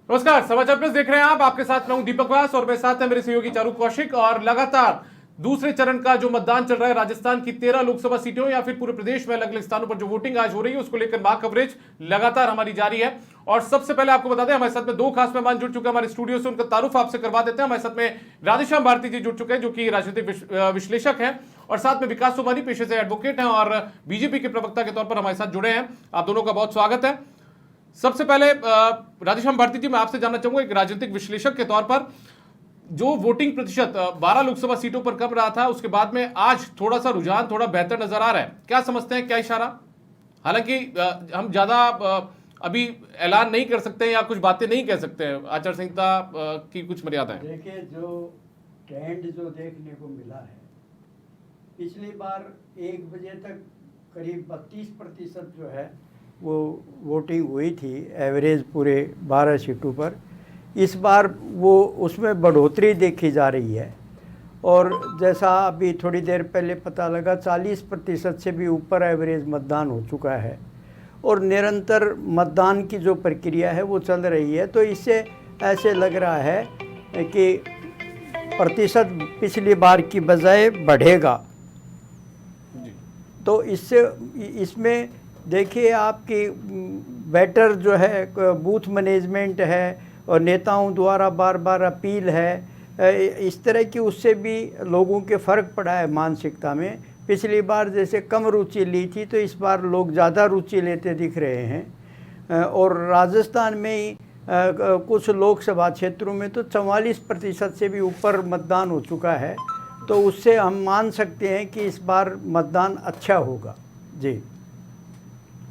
नमस्कार, समाचार प्लस देख रहे हैं आप। आपके साथ मैं हूं दीपक व्यास और मेरे साथ है मेरे सहयोगी चारू कौशिक। और लगातार दूसरे चरण का जो मतदान चल रहा है राजस्थान की 13 लोकसभा सीटों या फिर पूरे प्रदेश में अलग अलग स्थानों पर जो वोटिंग आज हो रही है उसको लेकर मां कवरेज लगातार हमारी जारी है। और सबसे पहले आपको बता दें, हमारे साथ में दो खास मेहमान जुड़ चुके हैं हमारे स्टूडियो से, उनका तारुफ आपसे करवा देते हैं। हमारे साथ में राधेश्याम भारती जी जुड़ चुके हैं जो कि राजनीतिक विश्लेषक हैं, और साथ में विकास सोमानी पेशे से एडवोकेट हैं और बीजेपी के प्रवक्ता के तौर पर हमारे साथ जुड़े हैं। आप दोनों का बहुत स्वागत है। सबसे पहले राधेश्याम भारती जी, मैं आपसे जानना चाहूंगा एक राजनीतिक विश्लेषक के तौर पर, जो वोटिंग प्रतिशत 12 लोकसभा सीटों पर कम रहा था उसके बाद में आज थोड़ा सा रुझान थोड़ा बेहतर नजर आ रहा है, क्या समझते हैं, क्या इशारा? हालांकि हम ज्यादा अभी ऐलान नहीं कर सकते हैं या कुछ बातें नहीं कह सकते हैं, आचार संहिता की कुछ मर्यादाएं। देखिए, जो ट्रेंड जो देखने को मिला है, पिछली बार 1 बजे तक करीब 32% जो है वो वोटिंग हुई थी एवरेज पूरे 12 सीटों पर। इस बार वो उसमें बढ़ोतरी देखी जा रही है और जैसा अभी थोड़ी देर पहले पता लगा 40% से भी ऊपर एवरेज मतदान हो चुका है और निरंतर मतदान की जो प्रक्रिया है वो चल रही है। तो इससे ऐसे लग रहा है कि प्रतिशत पिछली बार की बजाय बढ़ेगा। तो इसमें देखिए आपकी बेटर जो है बूथ मैनेजमेंट है और नेताओं द्वारा बार बार अपील है, इस तरह की उससे भी लोगों के फ़र्क पड़ा है मानसिकता में। पिछली बार जैसे कम रुचि ली थी तो इस बार लोग ज़्यादा रुचि लेते दिख रहे हैं। और राजस्थान में ही कुछ लोकसभा क्षेत्रों में तो 44% से भी ऊपर मतदान हो चुका है। तो उससे हम मान सकते हैं कि इस बार मतदान अच्छा होगा। जी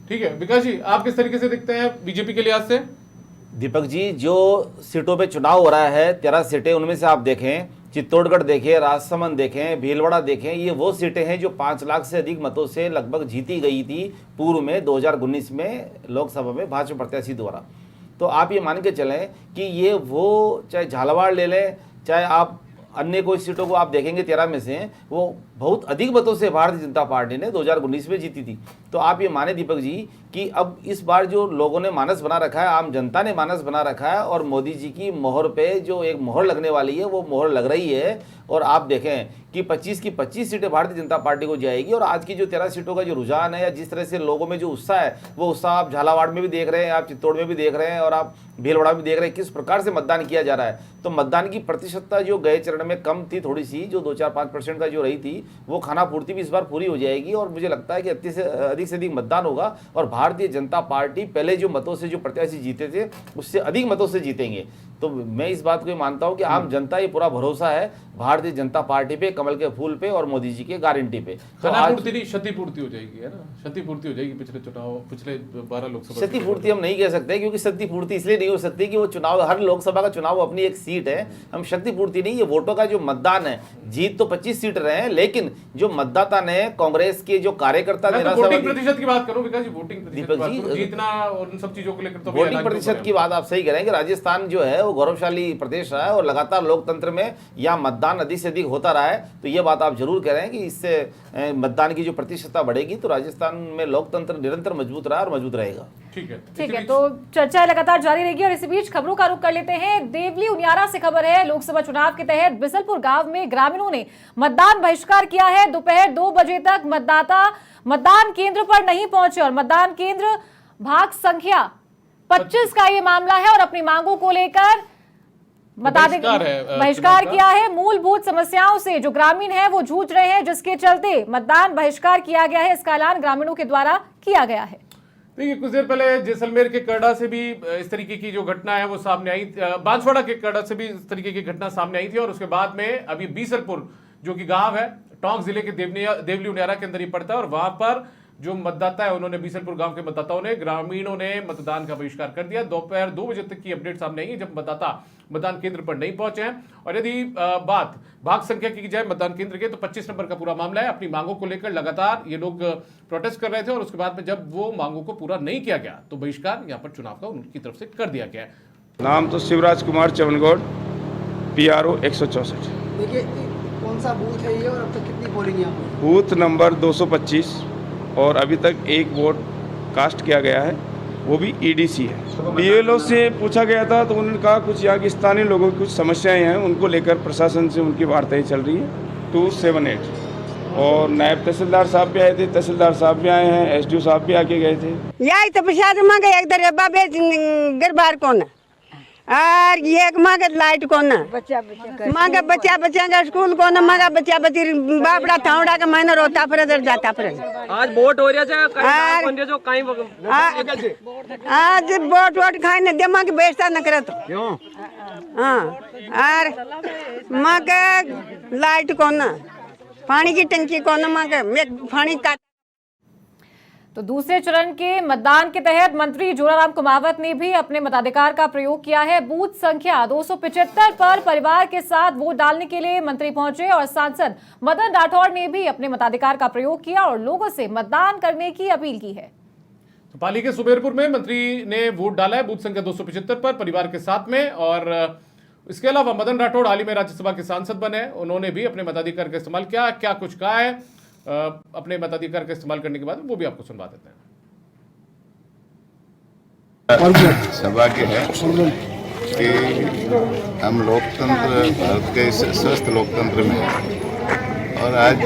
ठीक है, विकास जी, आप किस तरीके से देखते हैं बीजेपी के लिहाज से? दीपक जी, जो सीटों पे चुनाव हो रहा है 13 सीटें, उनमें से आप देखें चित्तौड़गढ़ देखें, राजसमंद देखें, भीलवाड़ा देखें, ये वो सीटें हैं जो 5 लाख से अधिक मतों से लगभग जीती गई थी पूर्व में 2019 में लोकसभा में भाजपा प्रत्याशी द्वारा। तो आप ये मान के चलें कि ये वो, चाहे झालावाड़ ले लें, चाहे आप अन्य कोई सीटों को आप देखेंगे 13 में से, वो बहुत अधिक मतों से भारतीय जनता पार्टी ने 2019 में जीती थी। तो आप ये माने दीपक जी कि अब इस बार जो लोगों ने मानस बना रखा है, आम जनता ने मानस बना रखा है और मोदी जी की मोहर पे जो एक मोहर लगने वाली है वो मोहर लग रही है। और आप देखें कि 25 की 25 सीटें भारतीय जनता पार्टी को जाएगी। और आज की जो 13 सीटों का जो रुझान है या जिस तरह से लोगों में जो उत्साह है, वो उत्साह आप झालावाड़ में भी देख रहे हैं, आप चित्तौड़ में भी देख रहे हैं और आप भीलवाड़ा में देख रहे हैं किस प्रकार से मतदान किया जा रहा है। तो मतदान की प्रतिशतता जो गए चरण में कम थी थोड़ी सी, जो 2-4-5% का जो रही थी, वो खाना पूर्ति भी इस बार पूरी हो जाएगी। और मुझे लगता है कि अधिक से अधिक मतदान होगा और भारतीय जनता पार्टी पहले जो मतों से जो प्रत्याशी जीते थे उससे अधिक मतों से जीतेंगे। तो मैं इस बात को मानता हूं कि आम जनता ये पूरा भरोसा है भारतीय जनता पार्टी पे, कमल के फूल पे और मोदी जी के गारंटी पे। तो आज क्षतिपूर्ति हो जाएगी, है ना? क्षतिपूर्ति हो जाएगी पिछले 12 लोकसभा। क्षतिपूर्ति हम नहीं कह सकते क्योंकि क्षतिपूर्ति इसलिए नहीं हो सकती कि वो चुनाव, हर लोकसभा का चुनाव अपनी एक सीट है। हम क्षतिपूर्ति नहीं, ये वोटों का जो मतदान है, जीत तो 25 सीट रहे हैं लेकिन जो मतदाता ने, कांग्रेस के जो कार्यकर्ता, वोटिंग प्रतिशत की बात करूं विकास जी, वोटिंग दीपक जी, जीतना और उन सब चीजों को लेकर तो वोटिंग प्रतिशत की बात आप सही कह रहे हैं कि राजस्थान जो है वो गौरवशाली प्रदेश रहा है और लगातार लोकतंत्र में यहाँ मतदान अधिक से अधिक होता रहा है। तो ये बात आप जरूर कह रहे हैं कि इससे मतदान की जो प्रतिशतता बढ़ेगी तो राजस्थान में लोकतंत्र निरंतर मजबूत रहा और मजबूत रहेगा। ठीक है, तो चर्चा लगातार जारी रहेगी। और इसी बीच खबरों का रुख कर लेते हैं। देवली उनियारा से खबर है, लोकसभा चुनाव के तहत बिसलपुर गांव में ग्रामीणों ने मतदान बहिष्कार किया है। दोपहर 2 बजे तक मतदाता मतदान केंद्र पर नहीं पहुंचे और मतदान केंद्र भाग संख्या 25 का ये मामला है और अपनी मांगों को लेकर बहिष्कार किया है। मूलभूत समस्याओं से जो ग्रामीण है वो जूझ रहे हैं, जिसके चलते मतदान बहिष्कार किया गया है। इसका ऐलान ग्रामीणों के द्वारा किया गया है। देखिए, कुछ देर पहले जैसलमेर के करड़ा से भी इस तरीके की जो घटना है वो सामने आई, बांसवाड़ा के करड़ा से भी इस तरीके की घटना सामने आई थी। और उसके बाद में अभी बीसलपुर जो कि गांव है टोंक जिले के देवली उनियारा के अंदर ही पड़ता है और वहां पर जो मतदाता है उन्होंने, बीसलपुर गांव के मतदाताओं ने, ग्रामीणों ने मतदान का बहिष्कार कर दिया। दोपहर 2 बजे तक की अपडेट सामने आई है जब मतदाता मतदान केंद्र पर नहीं पहुंचे हैं। और यदि बात भाग संख्या की जाए मतदान केंद्र के, तो 25 नंबर का पूरा मामला है। अपनी मांगों को लेकर लगातार ये लोग प्रोटेस्ट कर रहे थे और उसके बाद में जब वो मांगों को पूरा नहीं किया गया तो बहिष्कार यहाँ पर चुनाव का उनकी तरफ से कर दिया गया है। नाम तो शिवराज कुमार चवनगौड़, PRO 164। देखिए, कौन सा बूथ है ये और अब तक कितनी पोलिंग यहाँ पर? बूथ नंबर 225 और अभी तक 1 वोट कास्ट किया गया है वो भी ईडीसी है। बीएलओ से पूछा गया था तो उन्होंने कहा कुछ यहाँ के स्थानीय लोगों की कुछ समस्याएं हैं, उनको लेकर प्रशासन से उनकी वार्ताएं चल रही हैं 278। और नायब तहसीलदार साहब भी आए थे, तहसीलदार साहब भी आए हैं, एसडीओ साहब भी आके गए थे। यही तो प्रसाद मांगे एक दर बाबे घर बार कौन और ये मांगे लाइट कौन मांगे बच्चा का स्कूल कौन मांगे बच्चा बच्ची बापड़ा थावड़ा का महीना रोता फिर इधर जाता फिर आज वोट हो रहा है जो कहीं आज वोट खाए न दिमाग बेचता न करे तो क्यों? हाँ और मांगे लाइट कौन पानी की टंकी कौन मांगे पानी का। तो दूसरे चरण के मतदान के तहत मंत्री जोराराम कुमावत ने भी अपने मताधिकार का प्रयोग किया है। बूथ संख्या 275 पर परिवार के साथ वोट डालने के लिए मंत्री पहुंचे और सांसद मदन राठौड़ ने भी अपने मताधिकार का प्रयोग किया और लोगों से मतदान करने की अपील की है। तो पाली के सुमेरपुर में मंत्री ने वोट डाला है बूथ संख्या 275 पर परिवार के साथ में। और इसके अलावा मदन राठौड़ हाल ही में राज्यसभा के सांसद बने, उन्होंने भी अपने मताधिकार का इस्तेमाल किया। क्या कुछ कहा है अपने मताधिकार का इस्तेमाल करने के बाद, वो भी आपको सुनवा देते हैं। सौभाग्य है कि हम लोकतंत्र, भारत के इस स्वस्थ लोकतंत्र में हैं और आज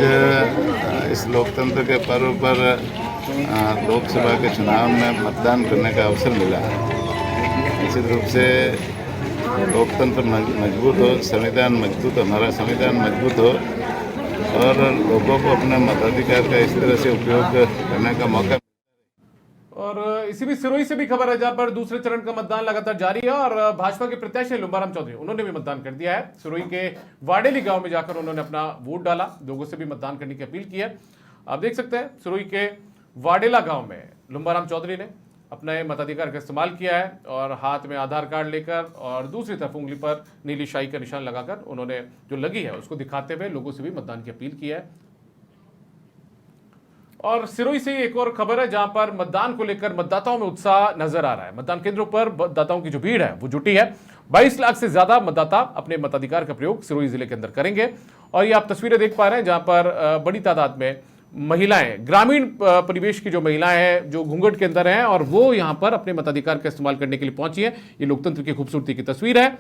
इस लोकतंत्र के पर्व पर लोकसभा के चुनाव में मतदान करने का अवसर मिला है। निश्चित रूप से लोकतंत्र मजबूत हो, संविधान मजबूत हो, हमारा संविधान मजबूत हो और लोगों को अपने मताधिकार का इस तरह से उपयोग करने का मौका। और इसी बीच सिरोही से भी खबर है जहां पर दूसरे चरण का मतदान लगातार जारी है और भाजपा के प्रत्याशी लुम्बाराम चौधरी उन्होंने भी मतदान कर दिया है। सिरोही के वाडेली गांव में जाकर उन्होंने अपना वोट डाला, लोगों से भी मतदान करने की अपील की है। आप देख सकते हैं सिरोही के वाडेला गांव में लुम्बाराम चौधरी ने अपने मताधिकार का इस्तेमाल किया है और हाथ में आधार कार्ड लेकर और दूसरी तरफ उंगली पर नीली शाही का निशान लगाकर उन्होंने जो लगी है उसको दिखाते हुए लोगों से भी मतदान की अपील की है। और सिरोही से एक और खबर है जहां पर मतदान को लेकर मतदाताओं में उत्साह नजर आ रहा है। मतदान केंद्रों पर मतदाताओं की जो भीड़ है वो जुटी है। 22 लाख से ज्यादा मतदाता अपने मताधिकार का प्रयोग सिरोही जिले के अंदर करेंगे। और ये आप तस्वीरें देख पा रहे हैं जहां पर बड़ी तादाद में महिलाएं, ग्रामीण परिवेश की जो महिलाएं हैं जो घूंघट के अंदर हैं और वो यहां पर अपने मताधिकार का इस्तेमाल करने के लिए पहुंची है। ये लोकतंत्र की खूबसूरती की तस्वीर है।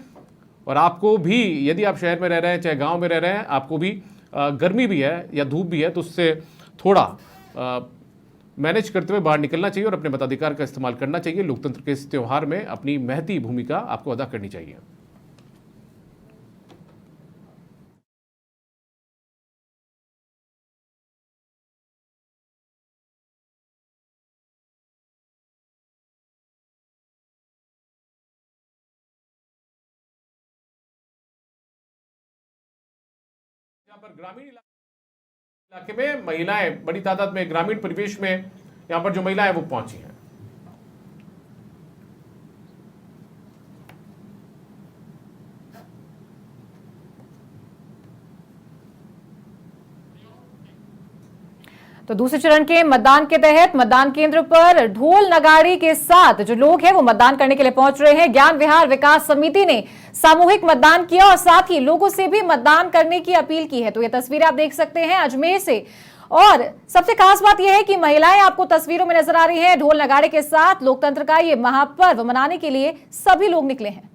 और आपको भी, यदि आप शहर में रह रहे हैं चाहे गांव में रह रहे हैं, आपको भी गर्मी भी है या धूप भी है तो उससे थोड़ा मैनेज करते हुए बाहर निकलना चाहिए और अपने मताधिकार का इस्तेमाल करना चाहिए। लोकतंत्र के इस त्यौहार में अपनी महती भूमिका आपको अदा करनी चाहिए। पर ग्रामीण इलाके में महिलाएं बड़ी तादाद में, ग्रामीण परिवेश में यहां पर जो महिलाएं वो पहुंची हैं। तो दूसरे चरण के मतदान के तहत मतदान केंद्र पर ढोल नगाड़ी के साथ जो लोग हैं वो मतदान करने के लिए पहुंच रहे हैं। ज्ञान विहार विकास समिति ने सामूहिक मतदान किया और साथ ही लोगों से भी मतदान करने की अपील की है। तो ये तस्वीरें आप देख सकते हैं अजमेर से। और सबसे खास बात यह है कि महिलाएं आपको तस्वीरों में नजर आ रही हैं ढोल नगाड़े के साथ। लोकतंत्र का ये महापर्व मनाने के लिए सभी लोग निकले हैं।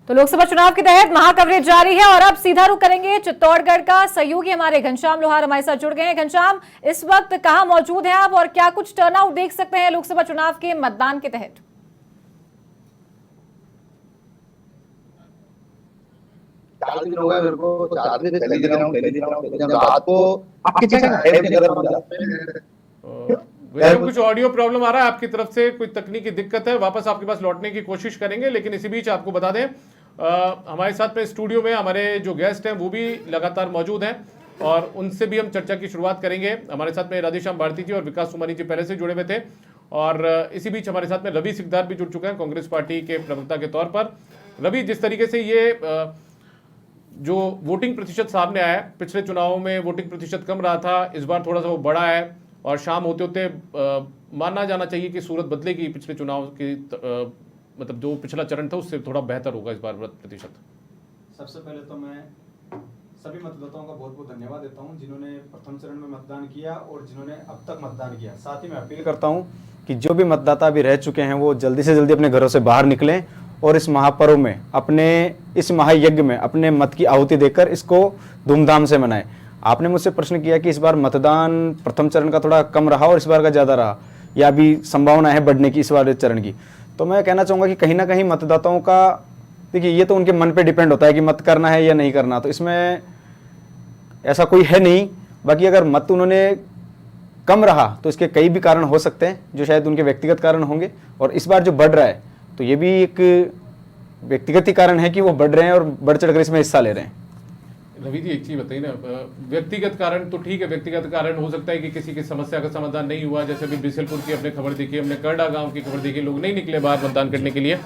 तो लोकसभा चुनाव के तहत महाकवरेज जारी है और अब सीधा रुख करेंगे चित्तौड़गढ़ का। सहयोगी हमारे घनश्याम लोहार हमारे साथ जुड़ गए हैं। घनश्याम, इस वक्त कहां मौजूद हैं आप और क्या कुछ टर्नआउट देख सकते हैं लोकसभा चुनाव के मतदान के तहत? कुछ ऑडियो प्रॉब्लम आ रहा है आपकी तरफ से, कोई तकनीकी दिक्कत है, वापस आपके पास लौटने की कोशिश करेंगे। लेकिन इसी बीच आपको बता दें हमारे साथ में स्टूडियो में हमारे जो गेस्ट हैं वो भी लगातार मौजूद हैं और उनसे भी हम चर्चा की शुरुआत करेंगे। हमारे साथ में राधेश्याम भारती जी और विकास सुमानी जी पहले से जुड़े हुए थे और इसी बीच हमारे साथ में रवि सिकदार भी जुड़ चुके हैं कांग्रेस पार्टी के प्रवक्ता के तौर पर। रवि, जिस तरीके से ये जो वोटिंग प्रतिशत सामने आया है, पिछले चुनावों में वोटिंग प्रतिशत कम रहा था, इस बार थोड़ा सा वो बढ़ा है और शाम होते होते मानना जाना चाहिए कि सूरत बदलेगी। पिछले चुनाव की मतलब जो पिछला चरण था उससे थोड़ा बेहतर होगा इस बार प्रतिशत। सबसे पहले तो मैं सभी मतदाताओं का बहुत बहुत धन्यवाद देता हूं जिन्होंने प्रथम चरण में मतदान किया और जिन्होंने अब तक मतदान किया। साथ ही मैं अपील करता हूं कि जो भी मतदाता अभी रह चुके हैं वो जल्दी से जल्दी अपने घरों से बाहर निकलें और इस महापर्व में, अपने इस महायज्ञ में अपने मत की आहुति देकर इसको धूमधाम से मनाएं। आपने मुझसे प्रश्न किया कि इस बार मतदान प्रथम चरण का थोड़ा कम रहा और इस बार का ज़्यादा रहा, या अभी संभावना है बढ़ने की इस बार चरण की। तो मैं कहना चाहूँगा कि कहीं ना कहीं मतदाताओं का, देखिए ये तो उनके मन पे डिपेंड होता है कि मत करना है या नहीं करना, तो इसमें ऐसा कोई है नहीं। बाकी अगर मत उन्होंने कम रहा तो इसके कई भी कारण हो सकते हैं जो शायद उनके व्यक्तिगत कारण होंगे, और इस बार जो बढ़ रहा है तो ये भी एक व्यक्तिगत ही कारण है कि वो बढ़ रहे हैं और बढ़ चढ़ कर इसमें हिस्सा ले रहे हैं। रवि जी एक चीज बताइए ना, व्यक्तिगत कारण तो ठीक है, व्यक्तिगत कारण हो सकता है कि किसी की समस्या का समाधान नहीं हुआ, जैसे अभी बिसलपुर की अपने खबर देखी, हमने करडा गांव की खबर देखी, लोग नहीं निकले बाहर मतदान करने के लिए।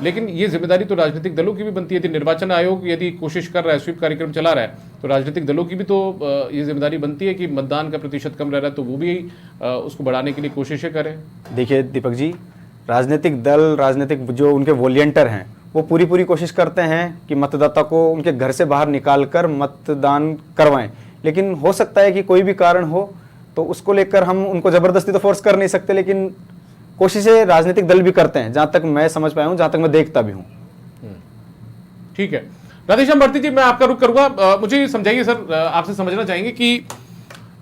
लेकिन ये जिम्मेदारी तो राजनीतिक दलों की भी बनती है। यदि निर्वाचन आयोग यदि कोशिश कर रहा है, स्वीप कार्यक्रम चला रहा है, तो राजनीतिक दलों की भी तो ये जिम्मेदारी बनती है कि मतदान का प्रतिशत कम रह रहा है तो वो भी उसको बढ़ाने के लिए कोशिशें करें। देखिए दीपक जी, राजनीतिक दल, राजनीतिक जो उनके वॉलंटियर हैं वो पूरी कोशिश करते हैं कि मतदाता को उनके घर से बाहर निकाल कर मतदान करवाएं, लेकिन हो सकता है कि कोई भी कारण हो तो उसको लेकर हम उनको जबरदस्ती तो फोर्स कर नहीं सकते, लेकिन कोशिशें राजनीतिक दल भी करते हैं, जहां तक मैं समझ पाया हूं, जहां तक मैं देखता भी हूं। ठीक है, राधेश्याम भारती जी मैं आपका रुख करूंगा। मुझे समझाइए सर, आपसे समझना चाहेंगे कि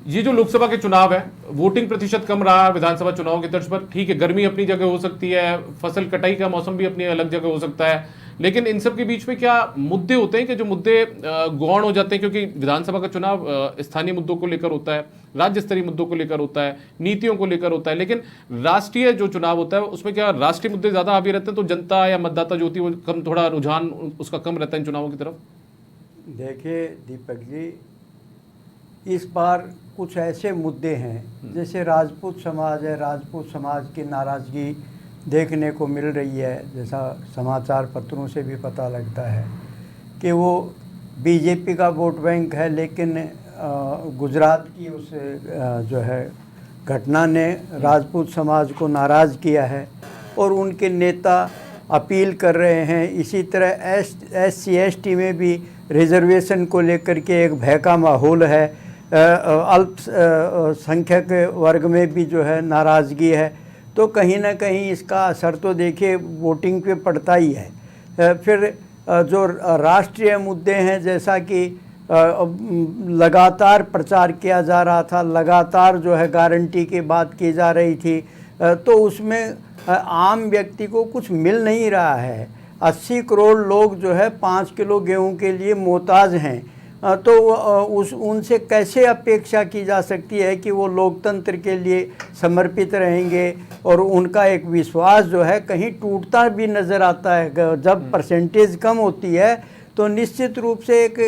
ये जो लोकसभा के चुनाव है, वोटिंग प्रतिशत कम रहा विधानसभा चुनाव की तर्ज पर, ठीक है गर्मी अपनी जगह हो सकती है, फसल कटाई का मौसम भी अपनी अलग जगह हो सकता है, लेकिन इन सब के बीच में क्या मुद्दे होते हैं कि जो मुद्दे गौण हो जाते हैं, क्योंकि विधानसभा का चुनाव स्थानीय मुद्दों को लेकर होता है, राज्य स्तरीय मुद्दों को लेकर होता है, नीतियों को लेकर होता है, लेकिन राष्ट्रीय जो चुनाव होता है उसमें क्या राष्ट्रीय मुद्दे ज्यादा हावी रहते हैं, तो जनता या मतदाता जो होती है वो कम, थोड़ा रुझान उसका कम रहता है इन चुनावों की तरफ? देखिए दीपक जी, इस बार कुछ ऐसे मुद्दे हैं जैसे राजपूत समाज है, राजपूत समाज की नाराज़गी देखने को मिल रही है, जैसा समाचार पत्रों से भी पता लगता है कि वो बीजेपी का वोट बैंक है, लेकिन गुजरात की उस जो है घटना ने राजपूत समाज को नाराज़ किया है और उनके नेता अपील कर रहे हैं। इसी तरह SC/ST में भी रिजर्वेशन को लेकर के एक भय का माहौल है, अल्पसंख्यक वर्ग में भी जो है नाराज़गी है, तो कहीं ना कहीं इसका असर तो देखिए वोटिंग पे पड़ता ही है। फिर जो राष्ट्रीय मुद्दे हैं, जैसा कि लगातार प्रचार किया जा रहा था, लगातार जो है गारंटी की बात की जा रही थी, तो उसमें आम व्यक्ति को कुछ मिल नहीं रहा है। 80 करोड़ लोग जो है 5 किलो गेहूं के लिए मोहताज हैं, तो उनसे कैसे अपेक्षा की जा सकती है कि वो लोकतंत्र के लिए समर्पित रहेंगे, और उनका एक विश्वास जो है कहीं टूटता भी नज़र आता है। जब परसेंटेज कम होती है तो निश्चित रूप से एक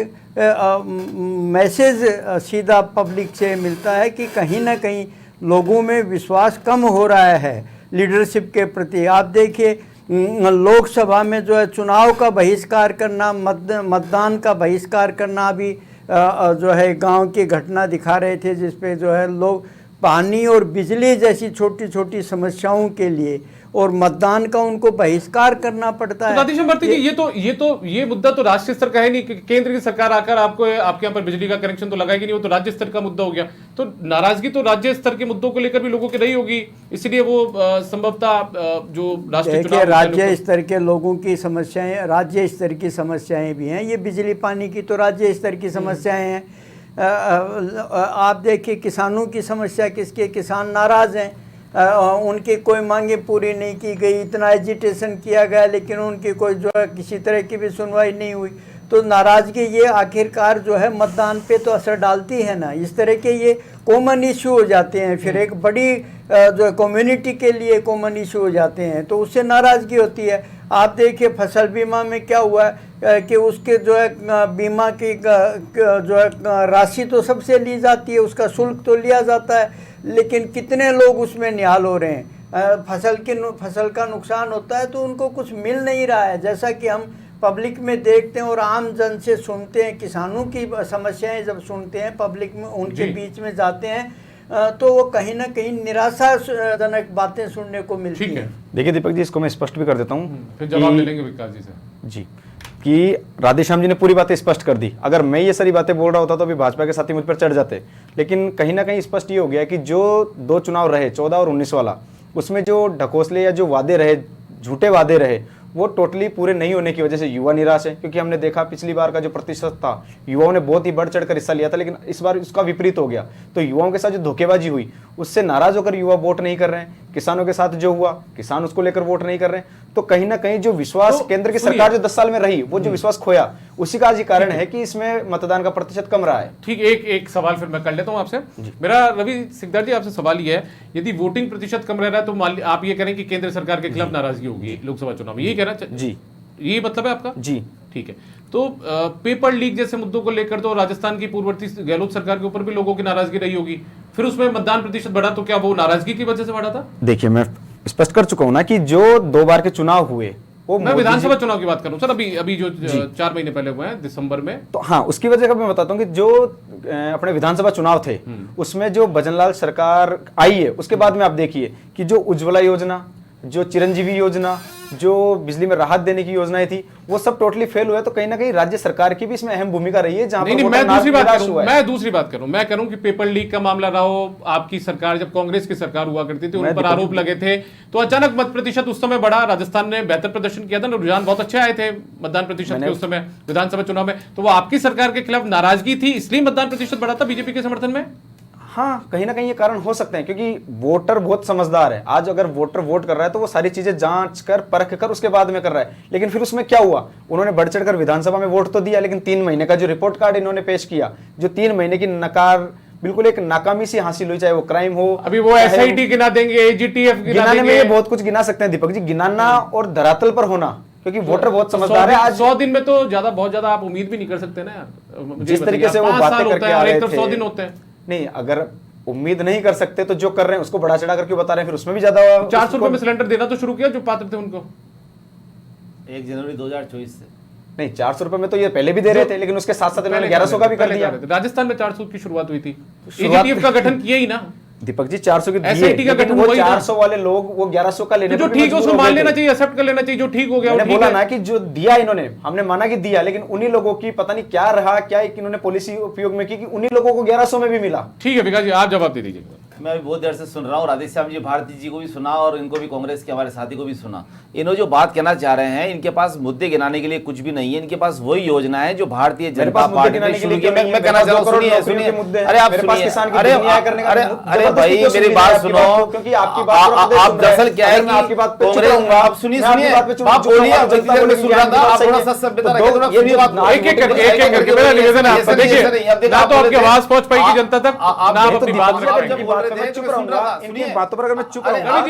मैसेज सीधा पब्लिक से मिलता है कि कहीं ना कहीं लोगों में विश्वास कम हो रहा है लीडरशिप के प्रति। आप देखिए लोकसभा में जो है चुनाव का बहिष्कार करना, मतदान का बहिष्कार करना, अभी जो है गांव की घटना दिखा रहे थे जिसपे जो है लोग पानी और बिजली जैसी छोटी छोटी समस्याओं के लिए और मतदान का उनको बहिष्कार करना पड़ता है। राधेश्याम भारती जी, ये मुद्दा तो राष्ट्रीय स्तर का है नहीं, केंद्र की सरकार आकर आपके यहाँ पर बिजली का कनेक्शन तो लगाएगी नहीं, वो तो राज्य स्तर का मुद्दा हो गया। तो नाराजगी तो राज्य स्तर के मुद्दों को लेकर भी लोगों की रही होगी, इसलिए वो संभवतः जो राष्ट्रीय चुनाव, राज्य स्तर के लोगों की समस्याएं राज्य स्तर की समस्याएं भी हैं। ये बिजली पानी की तो राज्य स्तर की समस्याएं हैं। आप देखिए किसानों की समस्या किसके, किसान नाराज हैं, उनकी कोई मांगे पूरी नहीं की गई, इतना एजिटेशन किया गया लेकिन उनकी कोई जो है किसी तरह की भी सुनवाई नहीं हुई। तो नाराज़गी ये आखिरकार जो है मतदान पे तो असर डालती है ना। इस तरह के ये कॉमन इशू हो जाते हैं, फिर एक बड़ी जो कम्युनिटी के लिए कॉमन इशू हो जाते हैं, तो उससे नाराज़गी होती है। आप देखिए फसल बीमा में क्या हुआ है कि उसके जो है बीमा की जो है राशि तो सबसे ली जाती है, उसका शुल्क तो लिया जाता है, लेकिन कितने लोग उसमें निहाल हो रहे हैं। फसल का नुकसान होता है तो उनको कुछ मिल नहीं रहा है। जैसा कि हम पब्लिक में देखते हैं और आम जन से सुनते हैं, किसानों की समस्याएं जब सुनते हैं पब्लिक में, उनके बीच में जाते हैं तो वो कहीं ना कहीं निराशाजनक बातें सुनने को मिलती ठीक है। हैं। देखिए दीपक जी, इसको मैं स्पष्ट भी कर देता हूँ फिर जवाब ले लेंगे विकास जी से। जी, कि राधेश्याम जी ने पूरी बातें स्पष्ट कर दी। अगर मैं ये सारी बातें बोल रहा होता तो अभी भाजपा के साथी मुझ पर चढ़ जाते, लेकिन कहीं ना कहीं स्पष्ट ये हो गया कि जो 2 चुनाव रहे 14 और 19 वाला, उसमें जो ढकोसले या जो वादे रहे, झूठे वादे रहे, वो टोटली पूरे नहीं होने की वजह से युवा निराश है। क्योंकि हमने देखा पिछली बार का जो प्रतिशत था, युवाओं ने बहुत ही बढ़ चढ़कर हिस्सा लिया था, लेकिन इस बार उसका विपरीत हो गया। तो युवाओं के साथ जो धोखेबाजी हुई, उससे नाराज होकर युवा वोट नहीं कर रहे हैं। किसानों के साथ जो हुआ, किसान उसको लेकर वोट नहीं कर रहे हैं। तो कहीं ना कहीं जो विश्वास तो केंद्र की सुनिए। सरकार जो 10 साल में रही, वो जो विश्वास खोया, उसी का आज ही कारण है कि इसमें मतदान का प्रतिशत कम रहा है। ठीक, एक सवाल फिर मैं कर लेता हूं आपसे। मेरा रवि सिकदार जी आपसे सवाल ये है, यदि वोटिंग प्रतिशत कम रह रहा है तो आप ये कह रहे हैं कि केंद्र सरकार के खिलाफ नाराजगी होगी लोकसभा चुनाव में, यही कहना जी, ये मतलब है आपका? जी, ठीक है। तो पेपर लीक जैसे मुद्दों को लेकर तो राजस्थान की पूर्ववर्ती गहलोत सरकार के ऊपर भी लोगों की नाराजगी रही होगी, फिर उसमें मतदान प्रतिशत बढ़ा, तो क्या वो नाराजगी की वजह से बढ़ा था? देखिए मैं स्पष्ट कर चुका हूं ना कि जो 2 बार के चुनाव हुए, वो मैं मोदी विधानसभा जी- चुनाव की बात कर रहा हूं सर, अभी जो 4 महीने पहले हुए हैं दिसंबर में। तो हाँ, उसकी वजह का मैं बताता हूँ कि जो अपने विधानसभा चुनाव थे, उसमें जो भजनलाल सरकार आई है, उसके बाद में आप देखिए कि जो उज्ज्वला योजना, जो चिरंजीवी योजना, जो बिजली में राहत देने की योजनाएं थी, वो सब टोटली फेल हुए। तो कहीं ना कहीं राज्य सरकार की भी इसमें अहम भूमिका रही है। जहां नहीं, पर मैं वोटर दूसरी बात निराश करूं, हुआ है। मैं दूसरी बात करूं, मैं करूं कि पेपर लीक का मामला रहा हो, आपकी सरकार जब कांग्रेस की सरकार हुआ करती थी, उन पर आरोप लगे थे, तो अचानक मत प्रतिशत उस समय बढ़ा, राजस्थान ने बेहतर प्रदर्शन किया था ना, रुझान बहुत अच्छे आए थे मतदान प्रतिशत के उस समय विधानसभा चुनाव में, तो वो आपकी सरकार के खिलाफ नाराजगी थी, इसलिए मतदान प्रतिशत बढ़ा था बीजेपी के समर्थन में? हाँ, कहीं ना कहीं ये कारण हो सकते हैं, क्योंकि वोटर बहुत समझदार है। आज अगर वोटर वोट कर रहा है तो वो सारी चीजें जांच कर, परख कर उसके बाद में कर रहा है। लेकिन फिर उसमें क्या हुआ, उन्होंने बढ़ चढ़कर विधानसभा में वोट तो दिया, लेकिन 3 महीने का जो रिपोर्ट कार्ड इन्होंने पेश किया, जो 3 महीने की नकार, बिल्कुल एक नाकामी सी हासिल हुई, चाहे वो क्राइम हो, अभी वो एसआईटी गिना देंगे, एजीटीएफ गिना गिनाने में देंगे, ये बहुत कुछ गिना सकते हैं दीपक जी, गिनाना और धरातल पर होना, क्योंकि वोटर बहुत समझदार है। आज 100 दिन में तो बहुत ज्यादा आप उम्मीद भी नहीं कर सकते ना यार। मुझे जिस तरीके बताइए, से वो 5 बातें साल होता करके है आ और रहे एक तरफ थे, 100 दिन होते हैं। नहीं, अगर उम्मीद नहीं कर सकते तो जो कर रहे हैं उसको बढ़ा चढ़ा कर क्यों बता रहे हैं, फिर उसमें भी ज्यादा 400 रुपए में सिलेंडर देना तो शुरू किया जो पात्र थे उनको, 1 जनवरी 2024 से। नहीं, 400 रुपए में तो ये पहले भी दे रहे थे, लेकिन उसके साथ साथ इन्होंने 1100 का भी कर दिया। राजस्थान में 400 की शुरुआत हुई थी, शुरुआत- एजीटीएफ का गठन किया ही ना। दीपक जी 400 की दिए, SIT का लेकिन गठन वो हुआ ही था। 400 वाले लोग वो 1100 का लेने तो जो पर भी ठीक है उसको मजबूर हो मान गए लेना थे। चाहिए, एक्सेप्ट कर लेना चाहिए, जो ठीक हो गया वो मैंने ठीक बोला है। ना कि जो दिया इन्होंने, हमने माना कि दिया, लेकिन उन्हीं लोगों की पता नहीं क्या रहा, क्या एक इन्होंने पॉलिसी उपयोग में की कि उन्हीं लोगों को 1100 में भी मिला। ठीक है विकास जी, आप जवाब दे दीजिए। मैं अभी बहुत देर से सुन रहा हूँ, राधेश्याम जी भारती जी को भी सुना और इनको भी, कांग्रेस के हमारे साथी को भी सुना। इन्होंने जो बात कहना चाह रहे हैं, इनके पास मुद्दे गिनाने के लिए कुछ भी नहीं है, इनके पास वही योजना है जो भारतीय जनता पास मुद्दे पार्टी गिनाने ने के शुरू लिए की। क्यों नहीं मैं है? कहना चाह रहा हूँ, मेरे पास सुनिए 2 सुनिए, करोड़ के मुद्दे हैं। अरे आप मेरे पास सुनिए, किसान की अरे न्याय करने का अरे जबरदस्ती अरे क्यों भाई सुन मेरी रहे बात हैं सुनो, आपकी बात को? क्योंकि आपकी बात पूरा प्रदेश आप सुन रहा है। दरअसल क्या है अगर मैं आपकी बात कि पे चुप कांग्रेस, रहूंगा, आप सुनिए मैं आपकी सुनिए, बात पे चुप आप चुप बोलिए, रहूंगा, आप जनता जितनी देर बोलेगी, में सुन रहा था, ये आप सही थोड़ा है। सा सभ्यता तो रखें, थोड़ा ये सुनिए जो बात को। एक एक करके मेरा निवेदन है आपसे, देखिए ना तो आपकी आवाज पहुंच पाएगी जनता तक, ना आप अपनी बात रख पाएंगे। जब बोल रहे थे चुप तो मैं सुन रहूंगा, रहा था, इनकी सुनिए। बातों पर अगर मैं चुप अरे रहूंगा,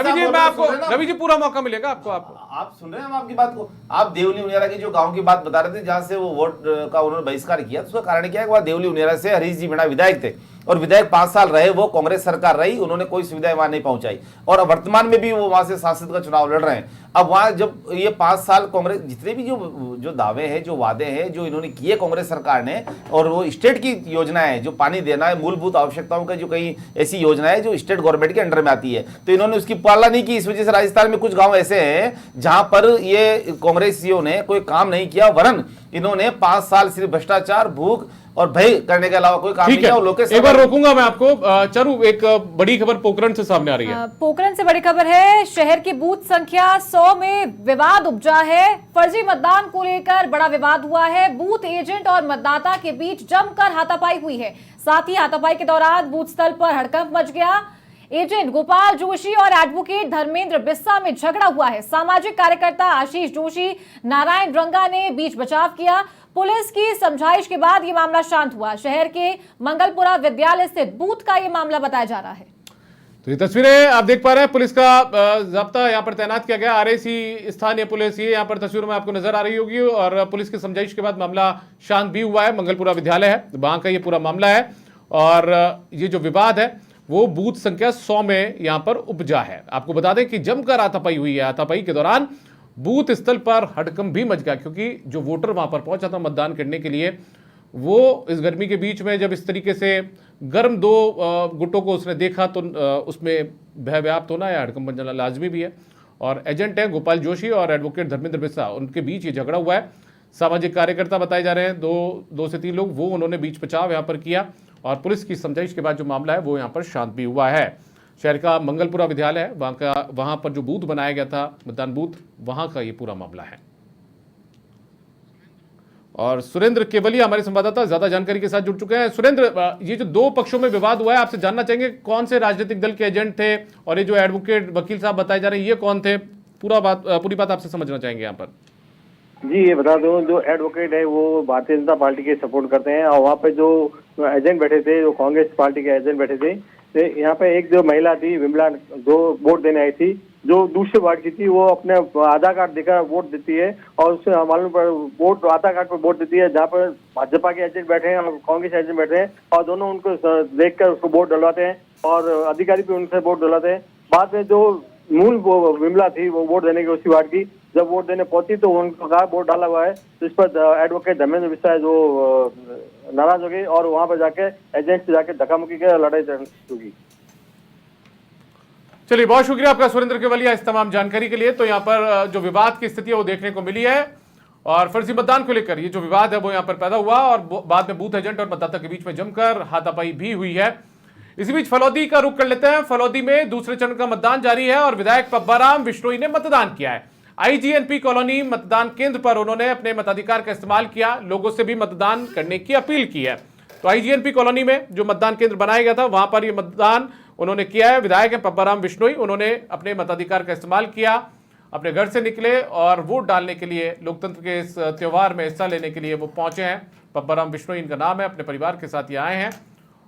रवि जी मैं आपको, रवि जी पूरा मौका मिलेगा आपको। आप सुन रहे हैं हम आपकी बात को। आप देवली उनियारा की जो गांव की बात बता रहे थे जहां से वो वोट का उन्होंने बहिष्कार किया, तो उसका कारण क्या है कि वहां देवली उनियारा से हरीश जी मीणा विधायक थे और विधायक 5 साल रहे, वो कांग्रेस सरकार रही, उन्होंने कोई सुविधाएं वहां नहीं पहुंचाई और वर्तमान में भी वो वहां से सांसद का चुनाव लड़ रहे हैं। अब वहां जब ये 5 साल कांग्रेस, जितने भी जो दावे हैं, जो वादे हैं जो इन्होंने किए कांग्रेस सरकार ने, और वो स्टेट की योजनाएं हैं जो पानी देना है, मूलभूत आवश्यकताओं का जो कई ऐसी योजनाएं है जो स्टेट गवर्नमेंट के अंडर में आती है, तो इन्होंने उसकी पालना नहीं की। इस वजह से राजस्थान में कुछ गांव ऐसे हैं जहां पर ये कांग्रेसियों ने कोई काम नहीं किया, वरन इन्होंने 5 साल सिर्फ भ्रष्टाचार, भूख और भय करने के अलावा कोई काम नहीं ठीक है, किया। लोकेश एक बार रोकूंगा मैं आपको। चरू, एक बड़ी खबर पोखरण से सामने आ रही है। पोखरण से बड़ी खबर है, शहर की बूथ संख्या 100 में विवाद उपजा है। फर्जी मतदान को लेकर बड़ा विवाद हुआ है। बूथ एजेंट और मतदाता के बीच जमकर हाथापाई हुई है। साथ ही हाथापाई के दौरान बूथ स्थल पर हड़कंप मच गया। एजेंट गोपाल जोशी और एडवोकेट धर्मेंद्र बिस्सा में झगड़ा हुआ है। सामाजिक कार्यकर्ता आशीष जोशी, नारायण रंगा ने बीच बचाव किया। पुलिस की समझाइश के बाद यह मामला शांत हुआ। शहर के मंगलपुरा विद्यालय स्थित बूथ का यह मामला बताया जा रहा है। तो ये तस्वीरें आप देख पा रहे हैं, पुलिस का जाब्ता यहाँ पर तैनात किया गया, आरएसी स्थानीय पुलिस, ये यहाँ पर तस्वीरों में आपको नजर आ रही होगी। और पुलिस की समझाइश के बाद मामला शांत भी हुआ है। मंगलपुरा विद्यालय है, वहां का ये पूरा मामला है और ये जो विवाद है वो बूथ संख्या 100 में यहाँ पर उपजा है। आपको बता दें कि जमकर हाथापाई हुई है। हाथापाई के दौरान बूथ स्थल पर हड़कंप भी मच गया, क्योंकि जो वोटर वहां पर पहुंचा था मतदान करने के लिए, वो इस गर्मी के बीच में जब इस तरीके से गर्म दो गुटों को उसने देखा तो उसमें भय व्याप्त होना या हड़कंप बनना लाजमी भी है। और एजेंट है गोपाल जोशी और एडवोकेट धर्मेंद्र मिश्रा, उनके बीच ये झगड़ा हुआ है। सामाजिक कार्यकर्ता बताए जा रहे हैं, दो से तीन लोग, वो उन्होंने बीच बचाव यहाँ पर किया और पुलिस की समझाइश के बाद जो मामला है वो यहाँ पर शांत भी हुआ है। शहर का मंगलपुरा विद्यालय है, वहां पर जो बूथ बनाया गया था, मतदान बूथ, वहां का ये पूरा मामला है। और सुरेंद्र केवलिया हमारे संवाददाता ज्यादा जानकारी के साथ जुड़ चुके हैं। सुरेंद्र, ये जो दो पक्षों में विवाद हुआ है, आपसे जानना चाहेंगे कौन से राजनीतिक दल के एजेंट थे और ये जो एडवोकेट वकील साहब बताए जा रहे हैं ये कौन थे? पूरी बात आपसे समझना चाहेंगे यहाँ पर। जी, ये बता दूं, जो एडवोकेट है वो भारतीय जनता पार्टी के सपोर्ट करते हैं और वहाँ पे जो एजेंट बैठे थे, जो कांग्रेस पार्टी के एजेंट बैठे थे, यहाँ पे एक जो महिला थी विमला, जो वोट देने आई थी, जो दूसरे वार्ड की थी, वो अपने आधार कार्ड देकर वोट देती है और उससे मालूम पर वोट आधार कार्ड पर वोट देती है, जहाँ पर भाजपा के एजेंट बैठे हैं और कांग्रेस एजेंट बैठे हैं और दोनों उनको देखकर उसको वोट डलवाते हैं और अधिकारी भी उनसे वोट डलवाते हैं। बाद में जो मूल वो विमला थी वो वोट देने की उसी वार्ड की, जब वोट देने पहुंची तो उनको कहा वोट डाला हुआ है, तो इस पर एडवोकेट धर्मेंद्र मिश्रा जो नाराज हो गई और वहां पर जाके एजेंट से जाके धक्का-मुक्की के लड़ाई होगी। चलिए, बहुत शुक्रिया आपका सुरेंद्र केवलिया इस तमाम जानकारी के लिए। तो यहाँ पर जो विवाद की स्थिति है वो देखने को मिली है और फर्जी मतदान को लेकर ये जो विवाद है वो यहाँ पर पैदा हुआ और बाद में बूथ एजेंट और मतदाता के बीच में जमकर हाथापाई भी हुई है। इसी बीच फलौदी का रुख कर लेते हैं। फलौदी में दूसरे चरण का मतदान जारी है और विधायक पब्बाराम बिश्नोई ने मतदान किया है। आईजीएनपी कॉलोनी मतदान केंद्र पर उन्होंने अपने मताधिकार का इस्तेमाल किया, लोगों से भी मतदान करने की अपील की है। तो आईजीएनपी कॉलोनी में जो मतदान केंद्र बनाया गया था वहां पर यह मतदान उन्होंने किया है। विधायक है पब्बाराम बिश्नोई, उन्होंने अपने मताधिकार का इस्तेमाल किया, अपने घर से निकले और वोट डालने के लिए, लोकतंत्र के इस त्योहार में हिस्सा लेने के लिए वो पहुंचे हैं। पब्बाराम बिश्नोई इनका नाम है, अपने परिवार के साथ ये आए हैं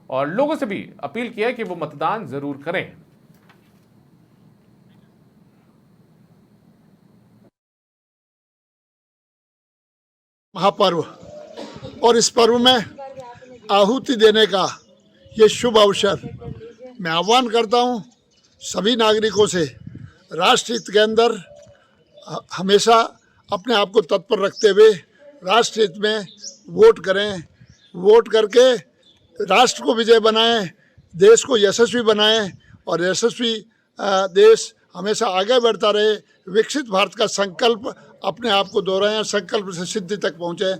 और लोगों से भी अपील किया है कि वो मतदान जरूर करें। महापर्व और इस पर्व में आहुति देने का ये शुभ अवसर मैं आह्वान करता हूँ सभी नागरिकों से, राष्ट्रहित के अंदर हमेशा अपने आप को तत्पर रखते हुए राष्ट्रहित में वोट करें, वोट करके राष्ट्र को विजय बनाएं, देश को यशस्वी बनाएं और यशस्वी देश हमेशा आगे बढ़ता रहे, विकसित भारत का संकल्प अपने आप को दोहराएं, संकल्प से सिद्धि तक पहुंचे।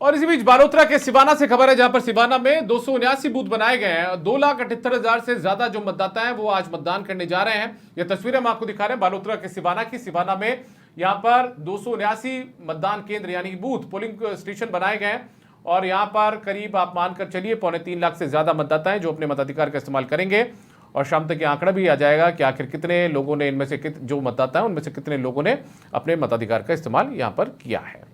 और इसी बीच बालोतरा के सिवाना से खबर है, जहां पर सिवाना में 279 बूथ बनाए गए हैं। 2,78,000 से ज्यादा जो मतदाता हैं वो आज मतदान करने जा रहे हैं। ये तस्वीरें हम आपको दिखा रहे हैं बालोतरा के सिवाना की। सिवाना में यहाँ पर 279 मतदान केंद्र यानी बूथ पोलिंग स्टेशन बनाए गए हैं और यहाँ पर करीब आप मानकर चलिए 3.25 लाख से ज्यादा मतदाता हैं जो अपने मताधिकार का इस्तेमाल करेंगे और शाम तक ये आंकड़ा भी आ जाएगा कि आखिर कितने लोगों ने, इनमें से जो मतदाता हैं उनमें से कितने लोगों ने अपने मताधिकार का इस्तेमाल यहाँ पर किया है।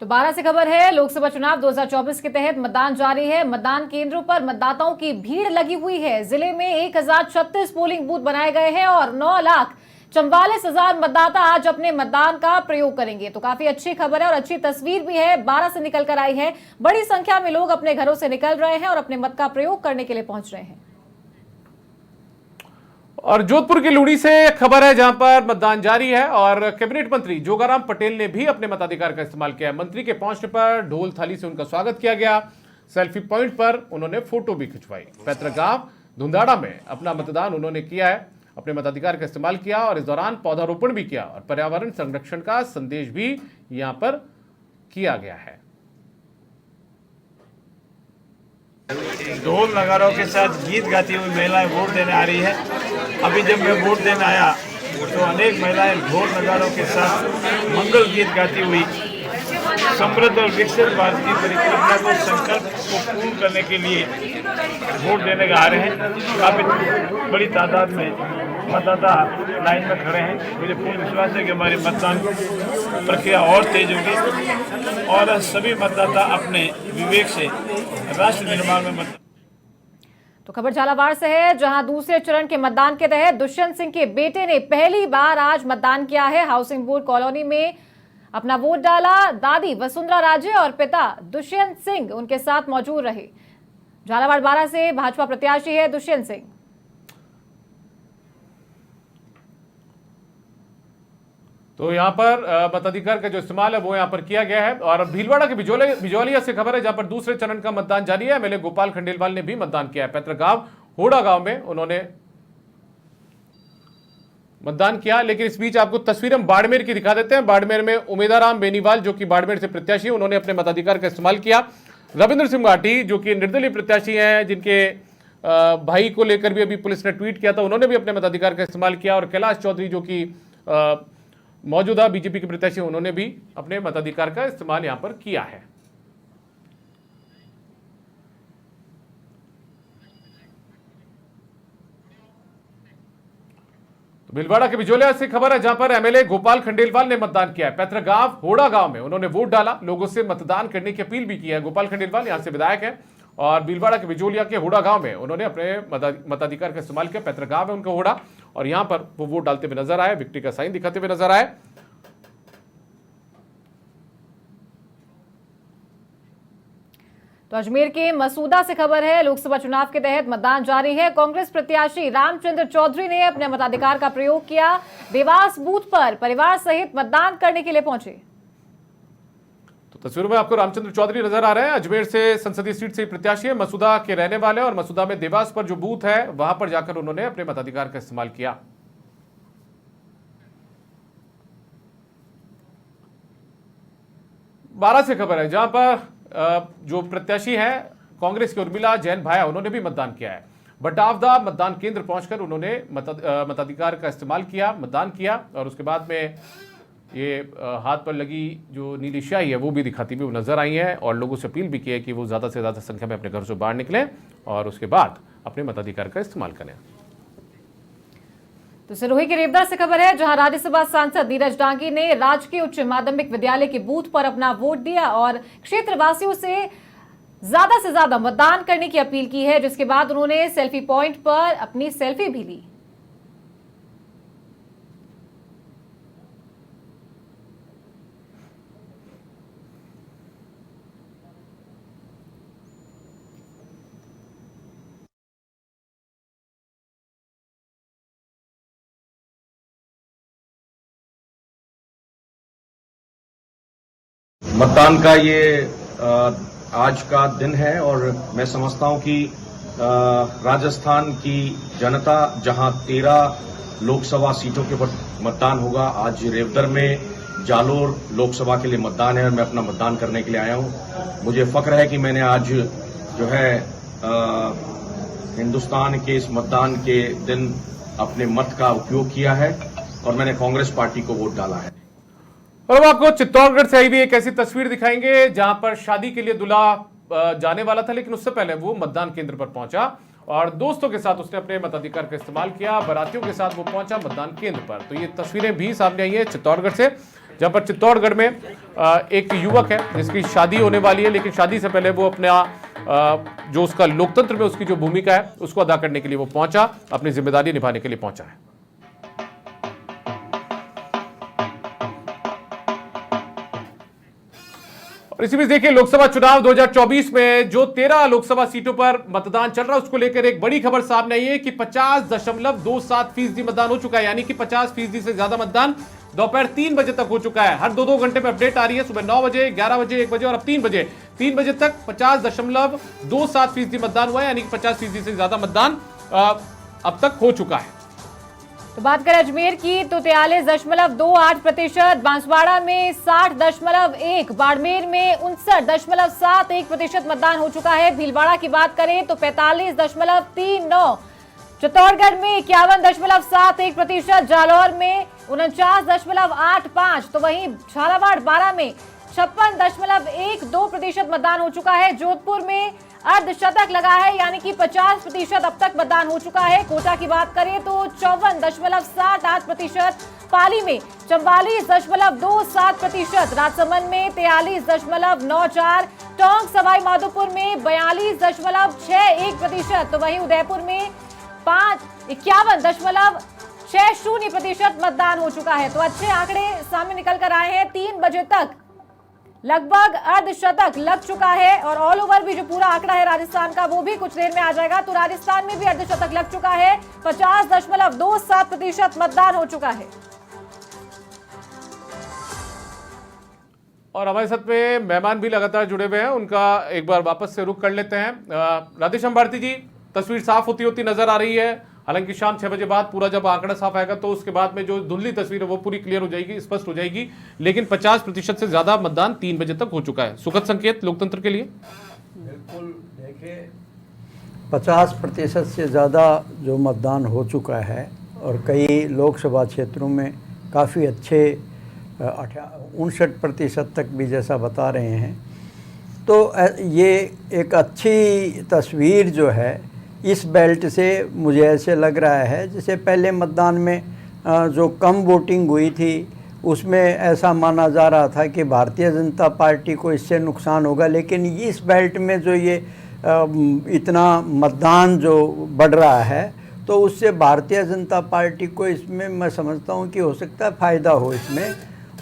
तो 12 से खबर है, लोकसभा चुनाव 2024 के तहत मतदान जारी है। मतदान केंद्रों पर मतदाताओं की भीड़ लगी हुई है। जिले में 1036 पोलिंग बूथ बनाए गए हैं और 9,44,000 मतदाता आज अपने मतदान का प्रयोग करेंगे। तो काफी अच्छी खबर है और अच्छी तस्वीर भी है, 12 से निकल कर आई है। बड़ी संख्या में लोग अपने घरों से निकल रहे हैं और अपने मत का प्रयोग करने के लिए पहुंच रहे हैं। और जोधपुर की लूड़ी से खबर है, जहां पर मतदान जारी है और कैबिनेट मंत्री जोगाराम पटेल ने भी अपने मताधिकार का इस्तेमाल किया। मंत्री के पहुंचने पर ढोल थाली से उनका स्वागत किया गया। सेल्फी पॉइंट पर उन्होंने फोटो भी खिंचवाई। पैतृक गांव धुंधाड़ा में अपना मतदान उन्होंने किया है, अपने मताधिकार का इस्तेमाल किया और इस दौरान पौधारोपण भी किया और पर्यावरण संरक्षण का संदेश भी यहां पर किया गया है। ढोल नगारों के साथ गीत गाती हुई महिलाएं वोट देने आ रही है। अभी जब मैं वोट देने आया तो अनेक महिलाएं ढोल नगारों के साथ मंगल गीत गाती हुई समृद्ध और विकसित भारत की परिकल्पना को, संकल्प को पूर्ण करने के लिए वोट देने का आ रहे हैं। काफी बड़ी तादाद में मतदाता लाइन में खड़े हैं। मुझे पूर्ण विश्वास है कि हमारी मतदान प्रक्रिया और तेज होगी और सभी मतदाता अपने विवेक से राष्ट्र निर्माण में मतदान। तो खबर झालावाड़ से है, जहां दूसरे चरण के मतदान के तहत दुष्यंत सिंह के बेटे ने पहली बार आज मतदान किया है। हाउसिंग बोर्ड कॉलोनी में अपना वोट डाला। दादी वसुंधरा राजे और पिता दुष्यंत सिंह उनके साथ मौजूद रहे। झालावाड़ 12 से भाजपा प्रत्याशी है दुष्यंत सिंह। तो यहाँ पर मताधिकार का जो इस्तेमाल है वो यहाँ पर किया गया है। और भीलवाड़ा के बिजौलिया से खबर है जहां पर दूसरे चरण का मतदान जारी है। एमएलए गोपाल खंडेलवाल ने भी मतदान किया है। पैतृक गांव होड़ा गांव में उन्होंने मतदान किया। लेकिन इस बीच आपको तस्वीर हम बाड़मेर की दिखा देते हैं। बाड़मेर में उमेदाराम बेनीवाल जो कि बाड़मेर से प्रत्याशी है, उन्होंने अपने मताधिकार का इस्तेमाल किया। रविंद्र सिंह घाटी जो कि निर्दलीय प्रत्याशी हैं, जिनके भाई को लेकर भी अभी पुलिस ने ट्वीट किया था, उन्होंने भी अपने मताधिकार का इस्तेमाल किया। और कैलाश चौधरी जो कि मौजूदा बीजेपी के प्रत्याशी, उन्होंने भी अपने मताधिकार का इस्तेमाल यहां पर किया है। भीलवाड़ा के बिजौलिया से खबर है जहां पर एमएलए गोपाल खंडेलवाल ने मतदान किया है। पैतृक गांव होड़ा गांव में उन्होंने वोट डाला, लोगों से मतदान करने की अपील भी की है। गोपाल खंडेलवाल यहां से विधायक है और भीलवाड़ा के बिजौलिया के होड़ा गांव में उन्होंने अपने मताधिकार का इस्तेमाल किया। पैतृक गांव है उनका होड़ा, और यहां पर वो वोट डालते हुए नजर आए, विक्ट्री का साइन दिखाते हुए नजर आए। तो अजमेर के मसूदा से खबर है, लोकसभा चुनाव के तहत मतदान जारी है। कांग्रेस प्रत्याशी रामचंद्र चौधरी ने अपने मताधिकार का प्रयोग किया। देवास बूथ पर परिवार सहित मतदान करने के लिए पहुंचे। तो तस्वीरों में आपको रामचंद्र चौधरी नजर आ रहे हैं। अजमेर से संसदीय सीट से प्रत्याशी है, मसूदा के रहने वाले, और मसूदा में देवास पर जो बूथ है वहां पर जाकर उन्होंने अपने मताधिकार का इस्तेमाल किया। बारा से खबर है जहां पर जो प्रत्याशी हैं कांग्रेस के उर्मिला जैन भाया, उन्होंने भी मतदान किया है। बटावदा मतदान केंद्र पहुंचकर उन्होंने मताधिकार का इस्तेमाल किया, मतदान किया। और उसके बाद में ये हाथ पर लगी जो नीली स्याही है वो भी दिखाती हुई नजर आई है, और लोगों से अपील भी की है कि वो ज्यादा से ज्यादा संख्या में अपने घर से बाहर निकलें और उसके बाद अपने मताधिकार का इस्तेमाल करें। तो सिरोही के रेवदर से खबर है जहां राज्यसभा सांसद नीरज डांगी ने राजकीय उच्च माध्यमिक विद्यालय के बूथ पर अपना वोट दिया और क्षेत्रवासियों से ज्यादा मतदान करने की अपील की है, जिसके बाद उन्होंने सेल्फी पॉइंट पर अपनी सेल्फी भी ली। मतदान का ये आज का दिन है और मैं समझता हूं कि राजस्थान की जनता जहां 13 लोकसभा सीटों के ऊपर मतदान होगा, आज रेवदर में जालोर लोकसभा के लिए मतदान है और मैं अपना मतदान करने के लिए आया हूं। मुझे फक्र है कि मैंने आज जो है हिंदुस्तान के इस मतदान के दिन अपने मत का उपयोग किया है और मैंने कांग्रेस पार्टी को वोट डाला है। और अब आपको चित्तौड़गढ़ से आई हुई एक ऐसी तस्वीर दिखाएंगे जहां पर शादी के लिए दूल्हा जाने वाला था, लेकिन उससे पहले वो मतदान केंद्र पर पहुंचा और दोस्तों के साथ उसने अपने मताधिकार का इस्तेमाल किया। बारातियों के साथ वो पहुंचा मतदान केंद्र पर। तो ये तस्वीरें भी सामने आई है चित्तौड़गढ़ से, जहां पर चित्तौड़गढ़ में एक युवक है जिसकी शादी होने वाली है, लेकिन शादी से पहले वो अपना जो उसका लोकतंत्र में उसकी जो भूमिका है उसको अदा करने के लिए वो पहुंचा, अपनी जिम्मेदारी निभाने के लिए पहुंचा है। और इसी बीच देखिए लोकसभा चुनाव 2024 में जो 13 लोकसभा सीटों पर मतदान चल रहा है उसको लेकर एक बड़ी खबर सामने आई है कि 50.27% मतदान हो चुका है, यानी कि 50% से ज्यादा मतदान दोपहर 3 बजे तक हो चुका है। हर 2-2 घंटे में अपडेट आ रही है, सुबह 9 बजे, 11 बजे, 1 बजे और अब 3 बजे। 3 बजे तक 50.27% मतदान हुआ है, यानी कि 50% से ज्यादा मतदान अब तक हो चुका है। तो बात करें अजमेर की तो 43.28%, बांसवाड़ा में 60.1%, बाड़मेर में 59.71% मतदान हो चुका है। भीलवाड़ा की बात करें तो 45.39%, चित्तौड़गढ़ में 51.71%, जालौर में 49.85%, तो वहीं झालावाड़ बारा में 56.12% मतदान हो चुका है। जोधपुर में अर्धशतक लगा है, यानी कि 50% अब तक मतदान हो चुका है। कोटा की बात करें तो 54.78%, पाली में 44.27%, राजसमंद में 43.94%, टोंक सवाई माधोपुर में 42.61%, तो वहीं उदयपुर में 51.60% मतदान हो चुका है। तो अच्छे आंकड़े सामने निकल कर आए हैं। 3 बजे तक लगभग अर्धशतक लग चुका है और ऑल ओवर भी जो पूरा आंकड़ा है राजस्थान का वो भी कुछ देर में आ जाएगा। तो राजस्थान में भी अर्धशतक लग चुका है, 50.27% मतदान हो चुका है। और हमारे साथ में मेहमान भी लगातार जुड़े हुए हैं, उनका एक बार वापस से रुख कर लेते हैं। राधेश्याम भारती जी, तस्वीर साफ होती होती नजर आ रही है। हालांकि शाम 6 बजे बाद पूरा जब आंकड़ा साफ आएगा तो उसके बाद में जो धुंधली तस्वीर है वो पूरी क्लियर हो जाएगी, स्पष्ट हो जाएगी। लेकिन 50% से ज्यादा मतदान 3 बजे तक हो चुका है। सुखद संकेत लोकतंत्र के लिए। बिल्कुल, देखिए 50% से ज़्यादा जो मतदान हो चुका है और कई लोकसभा क्षेत्रों में काफ़ी अच्छे 59% तक भी जैसा बता रहे हैं। तो ये एक अच्छी तस्वीर जो है इस बेल्ट से मुझे ऐसे लग रहा है जैसे पहले मतदान में जो कम वोटिंग हुई थी उसमें ऐसा माना जा रहा था कि भारतीय जनता पार्टी को इससे नुकसान होगा, लेकिन इस बेल्ट में जो ये इतना मतदान जो बढ़ रहा है तो उससे भारतीय जनता पार्टी को इसमें मैं समझता हूँ कि हो सकता है फ़ायदा हो इसमें,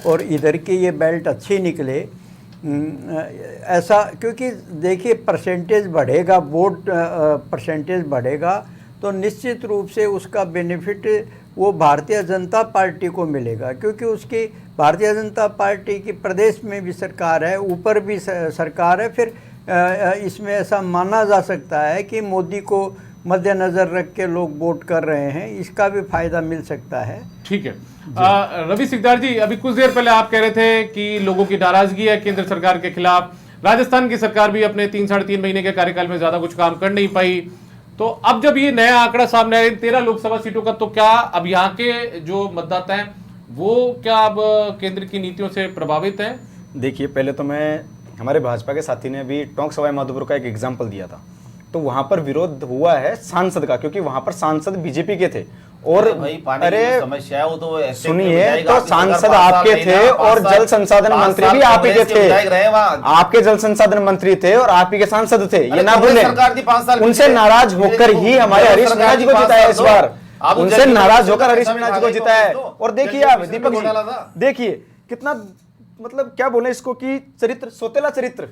और इधर की ये बेल्ट अच्छी निकले ऐसा, क्योंकि देखिए परसेंटेज बढ़ेगा, वोट परसेंटेज बढ़ेगा तो निश्चित रूप से उसका बेनिफिट वो भारतीय जनता पार्टी को मिलेगा, क्योंकि उसकी भारतीय जनता पार्टी की प्रदेश में भी सरकार है, ऊपर भी सरकार है। फिर इसमें ऐसा माना जा सकता है कि मोदी को मद्देनज़र रख के लोग वोट कर रहे हैं, इसका भी फायदा मिल सकता है। ठीक है। रवि सिकदार जी, अभी कुछ देर पहले आप कह रहे थे कि लोगों की नाराजगी है केंद्र सरकार के खिलाफ। राजस्थान की सरकार भी अपने 3-3.5 महीने के कार्यकाल में ज्यादा कुछ काम कर नहीं पाई, तो अब जब ये नया आंकड़ा सामने आया 13 लोकसभा सीटों का, तो क्या अब यहाँ के जो मतदाता हैं वो क्या अब केंद्र की नीतियों से प्रभावित हैं? देखिए, पहले तो मैं, हमारे भाजपा के साथी ने अभी टोंक सवाई माधोपुर का एक एग्जाम्पल दिया था, तो वहां पर विरोध हुआ है सांसद का, क्योंकि वहां पर सांसद बीजेपी के थे। और अरे समस्या है वो तो सुनिए, तो सांसद आपके थे और जल संसाधन मंत्री भी आप ही के थे, आपके जल संसाधन मंत्री थे और आप ही के सांसद थे, ये ना भूलें। उनसे नाराज होकर ही हमारे हरीश मीणा जी को जिताया इस बार, उनसे नाराज होकर हरीश मीणा जी को जिताया है। और देखिए आप दीपक जी, देखिए कितना, मतलब क्या बोले इसको कि चरित्र, सोतेला चरित्र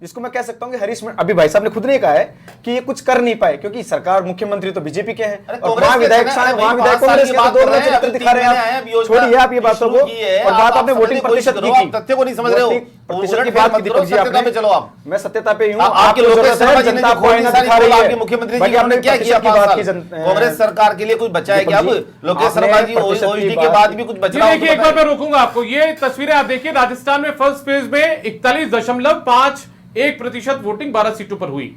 जिसको मैं कह सकता हूं कि हरीश मीणा, अभी भाई साहब ने खुद ने कहा है कि ये कुछ कर नहीं पाए क्योंकि सरकार, मुख्यमंत्री तो बीजेपी के हैं और वहां विधायक कांग्रेस के दो चित्र दिखा रहे हैं आप। छोड़िए आप ये बातों को, और बात आपने वोटिंग प्रतिशत की, तथ्य को नहीं समझ रहे हो, प्रतिशत की बात की दीपक जी आपने। चलो आप, मैं सत्यता पे हूं, आपके लोकेश शर्मा जी ने आपके मुख्यमंत्री जी ने क्या किया कांग्रेस सरकार के लिए? कुछ बचा है क्या अब? लोकेश शर्मा जी ओएसडी के बाद भी कुछ बच रहा है? देखिए, एक बार मैं रोकूंगा आपको, ये तस्वीरें आप देखिए। राजस्थान में फर्स्ट फेज में 41.51% वोटिंग 12 सीटों पर हुई।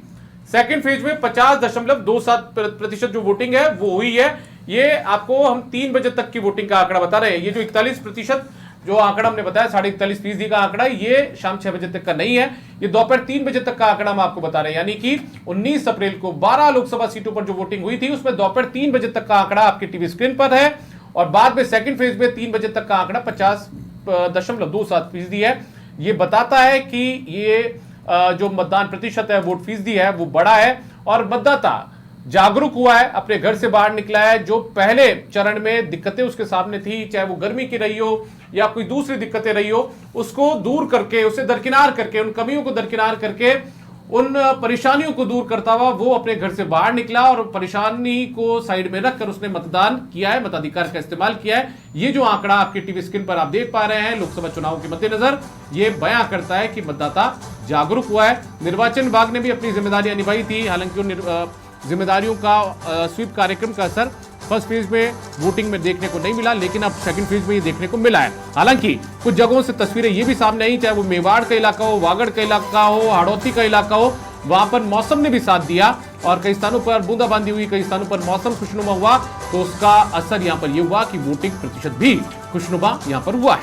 सेकंड फेज में 50.27% जो वोटिंग है वो हुई है। ये आपको हम 3 बजे तक की वोटिंग का आंकड़ा बता रहे हैं। ये जो 41% जो आंकड़ा हमने बताया, 41.5% का आंकड़ा, ये शाम 6 बजे तक का नहीं है, ये दोपहर 3 बजे तक का आंकड़ा हम आपको बता रहे हैं। यानी कि 19 अप्रैल को 12 लोकसभा सीटों पर जो वोटिंग हुई थी उसमें दोपहर 3 बजे तक का आंकड़ा आपके टीवी स्क्रीन पर है, और बाद में सेकंड फेज में 3 बजे तक का आंकड़ा 50.27% है। ये बताता है कि ये जो मतदान प्रतिशत है, वोट फीसदी है, वो बड़ा है और मतदाता जागरूक हुआ है, अपने घर से बाहर निकला है। जो पहले चरण में दिक्कतें उसके सामने थी, चाहे वो गर्मी की रही हो या कोई दूसरी दिक्कतें रही हो, उसको दूर करके, उसे दरकिनार करके, उन कमियों को दरकिनार करके, उन परेशानियों को दूर करता हुआ वो अपने घर से बाहर निकला और परेशानी को साइड में रखकर उसने मतदान किया है, मताधिकार का इस्तेमाल किया है। ये जो आंकड़ा आपके टीवी स्क्रीन पर आप देख पा रहे हैं लोकसभा चुनाव के मद्देनजर, ये बयां करता है कि मतदाता जागरूक हुआ है। निर्वाचन विभाग ने भी अपनी जिम्मेदारियां निभाई थी, हालांकि उन जिम्मेदारियों का स्वीप कार्यक्रम का असर फर्स्ट फेज में वोटिंग में देखने को नहीं मिला, लेकिन अब सेकंड फेज में ये देखने को मिला है। हालांकि कुछ जगहों से तस्वीरें ये भी सामने आई, चाहे वो मेवाड़ का इलाका हो, वागड़ का इलाका हो, हाड़ौती का इलाका हो, वहां पर मौसम ने भी साथ दिया और कई स्थानों पर बूंदाबांदी हुई, कई स्थानों पर मौसम खुशनुमा हुआ, तो उसका असर यहां पर यह हुआ कि वोटिंग प्रतिशत भी खुशनुमा यहां पर हुआ है।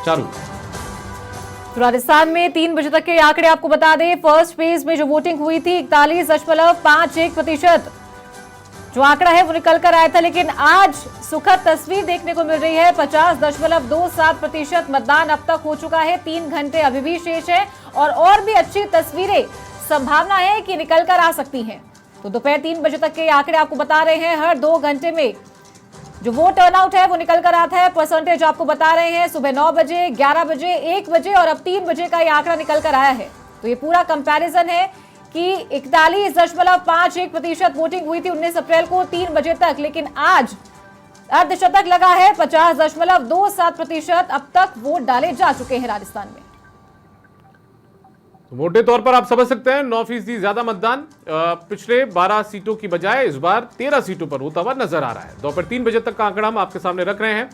चारू, तो राजस्थान में 3 बजे तक के आंकड़े आपको बता दें। फर्स्ट फेज में जो वोटिंग हुई थी 41.51% जो आंकड़ा है वो निकल कर आया था, लेकिन आज सुखद तस्वीर देखने को मिल रही है। 50.27% मतदान अब तक हो चुका है। 3 घंटे अभी भी शेष है और भी अच्छी तस्वीरें संभावना है कि निकल कर आ सकती हैं। तो दोपहर 3 बजे तक के आंकड़े आपको बता रहे हैं, हर 2 घंटे में जो वोट टर्नआउट है वो निकल कर आता है। परसेंटेज आपको बता रहे हैं, सुबह 9 बजे, 11 बजे, 1 बजे और अब 3 बजे का ये आंकड़ा निकल कर आया है। तो ये पूरा कंपैरिजन है कि 41.51% वोटिंग हुई थी 19 अप्रैल को 3 बजे तक, लेकिन आज अर्धशतक लगा है। 50.27% अब तक वोट डाले जा चुके हैं राजस्थान में। मोटे तौर पर आप समझ सकते हैं 9% ज्यादा मतदान पिछले 12 सीटों की बजाय इस बार 13 सीटों पर होता हुआ नजर आ रहा है। दोपहर 3 बजे तक का आंकड़ा हम आपके सामने रख रहे हैं।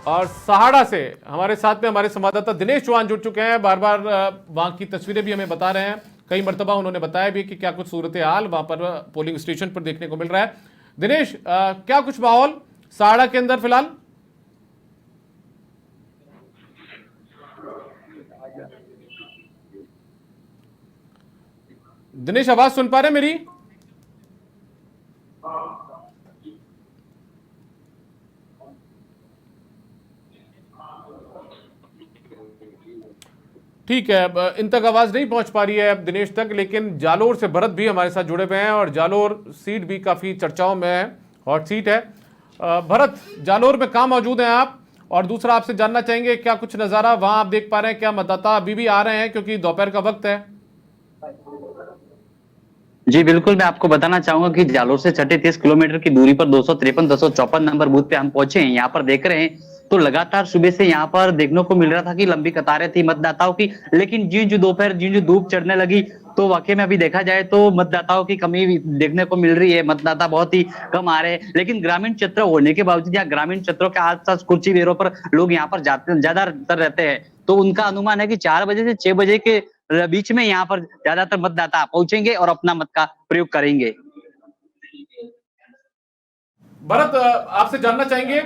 और सहाड़ा से हमारे साथ में हमारे संवाददाता दिनेश चौहान जुड़ चुके हैं। बार बार वहां की तस्वीरें भी हमें बता रहे हैं। कई मर्तबा उन्होंने बताया भी कि क्या कुछ सूरत हाल वहां पर पोलिंग स्टेशन पर देखने को मिल रहा है। दिनेश, क्या कुछ माहौल सहाड़ा के अंदर फिलहाल? दिनेश, आवाज सुन पा रहे हैं मेरी? ठीक है, इन तक आवाज नहीं पहुंच पा रही है अब दिनेश तक, लेकिन जालोर से भरत भी हमारे साथ जुड़े हुए हैं और जालोर सीट भी काफी चर्चाओं में है, हॉट सीट है। भरत, जालोर में कहां मौजूद हैं आप? और दूसरा आपसे जानना चाहेंगे क्या कुछ नजारा वहां आप देख पा रहे हैं? क्या मतदाता अभी भी आ रहे हैं क्योंकि दोपहर का वक्त है? जी बिल्कुल, मैं आपको बताना चाहूंगा कि जालोर से 36 किलोमीटर की दूरी पर 253-254 नंबर बूथ पे हम पहुंचे हैं। यहाँ पर देख रहे हैं तो लगातार सुबह से यहाँ पर देखने को मिल रहा था कि लंबी कतारें थी मतदाताओं की, लेकिन जो धूप चढ़ने लगी तो वाकई में अभी देखा जाए तो मतदाताओं की कमी देखने को मिल रही है। मतदाता बहुत ही कम आ रहे हैं, लेकिन ग्रामीण क्षेत्र होने के बावजूद यहाँ ग्रामीण क्षेत्रों के आसपास कुर्सी बेरों पर लोग यहाँ पर ज्यादातर रहते हैं, तो उनका अनुमान है कि 4 बजे से 6 बजे के बीच में यहाँ पर ज्यादातर मतदाता पहुंचेंगे और अपना मत का प्रयोग करेंगे। भरत, आपसे जानना चाहेंगे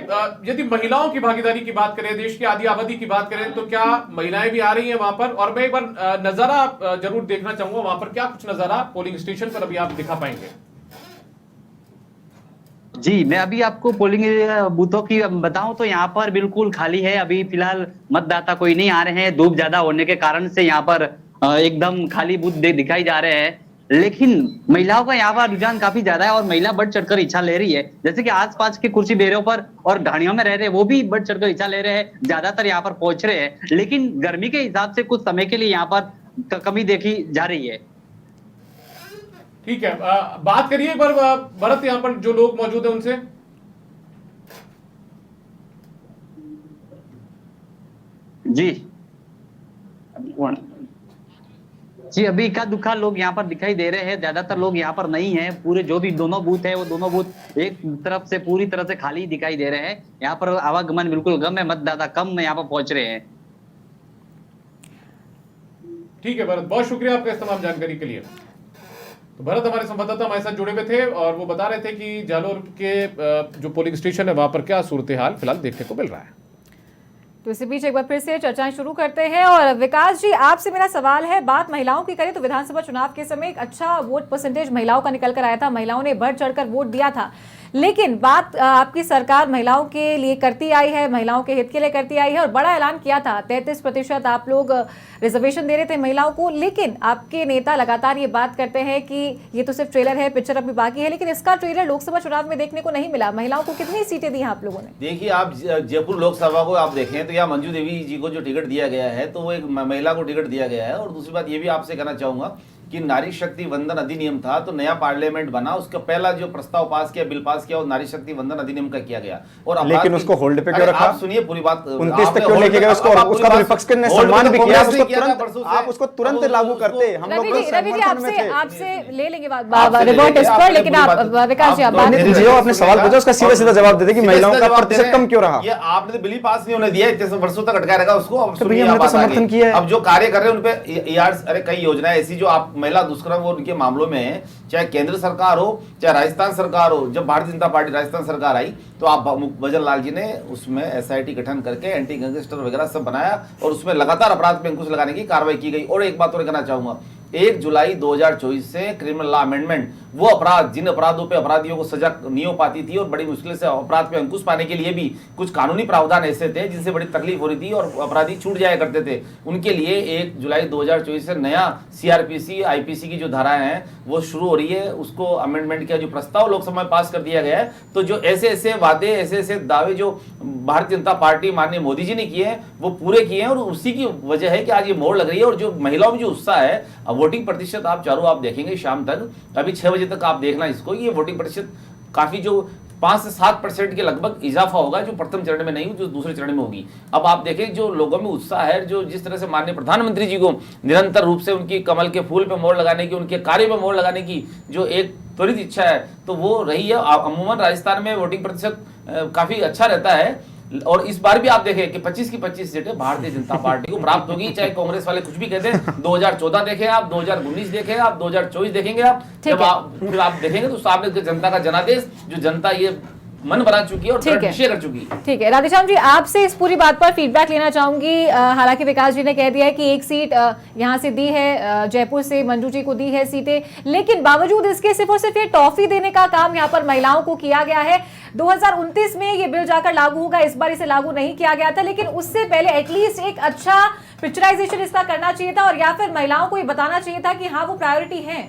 यदि महिलाओं की भागीदारी की बात करें, देश की आधी आबादी की बात करें, तो क्या महिलाएं भी आ रही हैं वहां पर? और मैं एक बार नजारा जरूर देखना चाहूंगा वहां पर, क्या कुछ नजारा पोलिंग स्टेशन पर अभी आप दिखा पाएंगे? जी, मैं अभी आपको पोलिंग बूथों की बताऊं तो यहाँ पर बिल्कुल खाली है। अभी फिलहाल मतदाता कोई नहीं आ रहे हैं, धूप ज्यादा होने के कारण से यहाँ पर एकदम खाली बूथ दिखाई जा रहे हैं, लेकिन महिलाओं का यहाँ पर रुझान काफी ज्यादा है और महिला बढ़ चढ़कर हिस्सा ले रही है। जैसे कि आसपास के कुर्सी बेरों पर और ढाणियों में रह रहे वो भी बढ़ चढ़कर हिस्सा ले रहे हैं, ज्यादातर यहाँ पर पहुंच रहे हैं, लेकिन गर्मी के हिसाब से कुछ समय के लिए यहाँ पर कमी देखी जा रही है। ठीक है, बात करिए एक बार भरत, यहाँ पर जो लोग मौजूद हैं उनसे। जी, अभी इक्का दुक्का लोग यहाँ पर दिखाई दे रहे हैं, ज्यादातर लोग यहाँ पर नहीं है। पूरे जो भी दोनों बूथ है वो दोनों बूथ एक तरफ से पूरी तरह से खाली दिखाई दे रहे हैं। यहाँ पर आवागमन बिल्कुल कम है, मतदाता कम यहाँ पर पहुंच रहे हैं। ठीक है भरत, बहुत शुक्रिया आपका इस तमाम जानकारी के लिए। तो भरत हमारे संवाददाता हमारे साथ जुड़े हुए थे और वो बता रहे थे कि जालोर के जो पोलिंग स्टेशन है वहां पर क्या सूरत हाल फिलहाल देखने को मिल रहा है। तो इसी बीच एक बार फिर से चर्चाएं शुरू करते हैं और विकास जी, आपसे मेरा सवाल है, बात महिलाओं की करें तो विधानसभा चुनाव के समय एक अच्छा वोट परसेंटेज महिलाओं का निकल कर आया था, महिलाओं ने बढ़ चढ़कर वोट दिया था, लेकिन बात आपकी सरकार महिलाओं के लिए करती आई है, महिलाओं के हित के लिए करती आई है और बड़ा ऐलान किया था 33% आप लोग रिजर्वेशन दे रहे थे महिलाओं को, लेकिन आपके नेता लगातार ये बात करते हैं कि ये तो सिर्फ ट्रेलर है, पिक्चर अभी बाकी है, लेकिन इसका ट्रेलर लोकसभा चुनाव में देखने को नहीं मिला। महिलाओं को कितनी सीटें दी आप लोगों ने? देखिए, आप जयपुर लोकसभा को आप देखें तो यहाँ मंजू देवी जी को जो टिकट दिया गया है तो वो एक महिला को टिकट दिया गया है। और दूसरी बात ये भी आपसे कहना चाहूंगा कि नारी शक्ति वंदन अधिनियम था, तो नया पार्लियामेंट बना, उसका पहला जो प्रस्ताव पास किया, बिल पास किया, वो नारी शक्ति वंदन अधिनियम का किया गया। और लेकिन उसको होल्ड पे क्यों रखा? आप सुनिए पूरी बात, 29 तक क्यों लेके गए उसको? उसका विपक्ष के ने सम्मान भी किया, उसको तुरंत आप उसको तुरंत लागू करते। हम लोग रवि जी आपसे ले लेंगे रिपोर्ट इस पर, लेकिन आप विकास जी आप बात जो आपने सवाल पूछा उसका सीधा सीधा जवाब दे दे कि महिलाओं का प्रतिशत कम क्यों रहा? ये आपने तो बिल ही पास नहीं होने दिया, इतने वर्षों तक अटकाया रखा उसको। अब समर्थन किया। अब जो कार्य कर रहे हैं उनपे अरे कई योजनाएं ऐसी जो आप महिला दुष्कर्म के मामलों में, चाहे केंद्र सरकार हो चाहे राजस्थान सरकार हो, जब भारतीय जनता पार्टी राजस्थान सरकार आई तो आप भजन लाल जी ने उसमें एसआईटी गठन करके एंटी गैंगस्टर वगैरह सब बनाया और उसमें लगातार अपराध पे अंकुश लगाने की कार्रवाई की गई। और एक बात और कहना चाहूंगा, 1 जुलाई 2024 से क्रिमिनल लॉ अमेंडमेंट वो अपराध, जिन अपराधों पे अपराधियों को सजा नहीं हो पाती थी और बड़ी मुश्किल से अपराध पे अंकुश पाने के लिए भी कुछ कानूनी प्रावधान ऐसे थे जिनसे बड़ी तकलीफ हो रही थी और अपराधी छूट जाया करते थे, उनके लिए 1 जुलाई 2024 से नया सीआरपीसी आईपीसी की जो धाराएं हैं वो शुरू हो रही है, उसको अमेंडमेंट का जो प्रस्ताव लोकसभा में पास कर दिया गया है। तो जो ऐसे ऐसे वादे, ऐसे ऐसे दावे जो भारतीय जनता पार्टी माननीय मोदी जी ने किए हैं वो पूरे किए हैं और उसी की वजह है कि आज ये मोड़ लग रही है। और जो महिलाओं में जो उत्साह है, वोटिंग प्रतिशत आप चारों आप देखेंगे शाम तक, अभी 6 बजे तक आप देखना इसको, ये वोटिंग प्रतिशत काफी जो 5 से 7% के लगभग इजाफा होगा, जो प्रथम चरण में नहीं, जो दूसरे चरण में होगी। अब आप देखें जो लोगों में उत्साह है, जो जिस तरह से माननीय प्रधानमंत्री जी को निरंतर रूप से उनकी कमल के फूल पे मोड़ लगाने की, उनके कार्य पे मोड़ लगाने की जो एक त्वरित इच्छा है तो वो रही है। अमूमन राजस्थान में वोटिंग प्रतिशत काफी अच्छा रहता है और इस बार भी आप देखें कि 25 की 25 सीटें भारतीय जनता पार्टी को प्राप्त होगी, चाहे कांग्रेस वाले कुछ भी कहते हैं। 2014 देखें आप, 2019 देखें आप, 2024 देखेंगे आप, जब आप फिर आप देखेंगे तो सामने जनता का जनादेश, जो जनता ये मन बना चुकी है और निश्चय कर चुकी है। ठीक है राधेश्याम जी, आपसे इस पूरी बात पर फीडबैक लेना चाहूंगी। हालांकि विकास जी ने कह दिया है कि एक सीट यहां से दी है, जयपुर से मंजू जी को दी है सीटें, लेकिन बावजूद इसके सिर्फ और सिर्फ ये टॉफी देने का काम यहां पर महिलाओं को किया गया है। 2029 में ये बिल जाकर लागू होगा, इस बार इसे लागू नहीं किया गया था, लेकिन उससे पहले एटलीस्ट एक अच्छा पिक्चराइजेशन इसका करना चाहिए था और या फिर महिलाओं को ये बताना चाहिए था कि हाँ वो प्रायोरिटी है।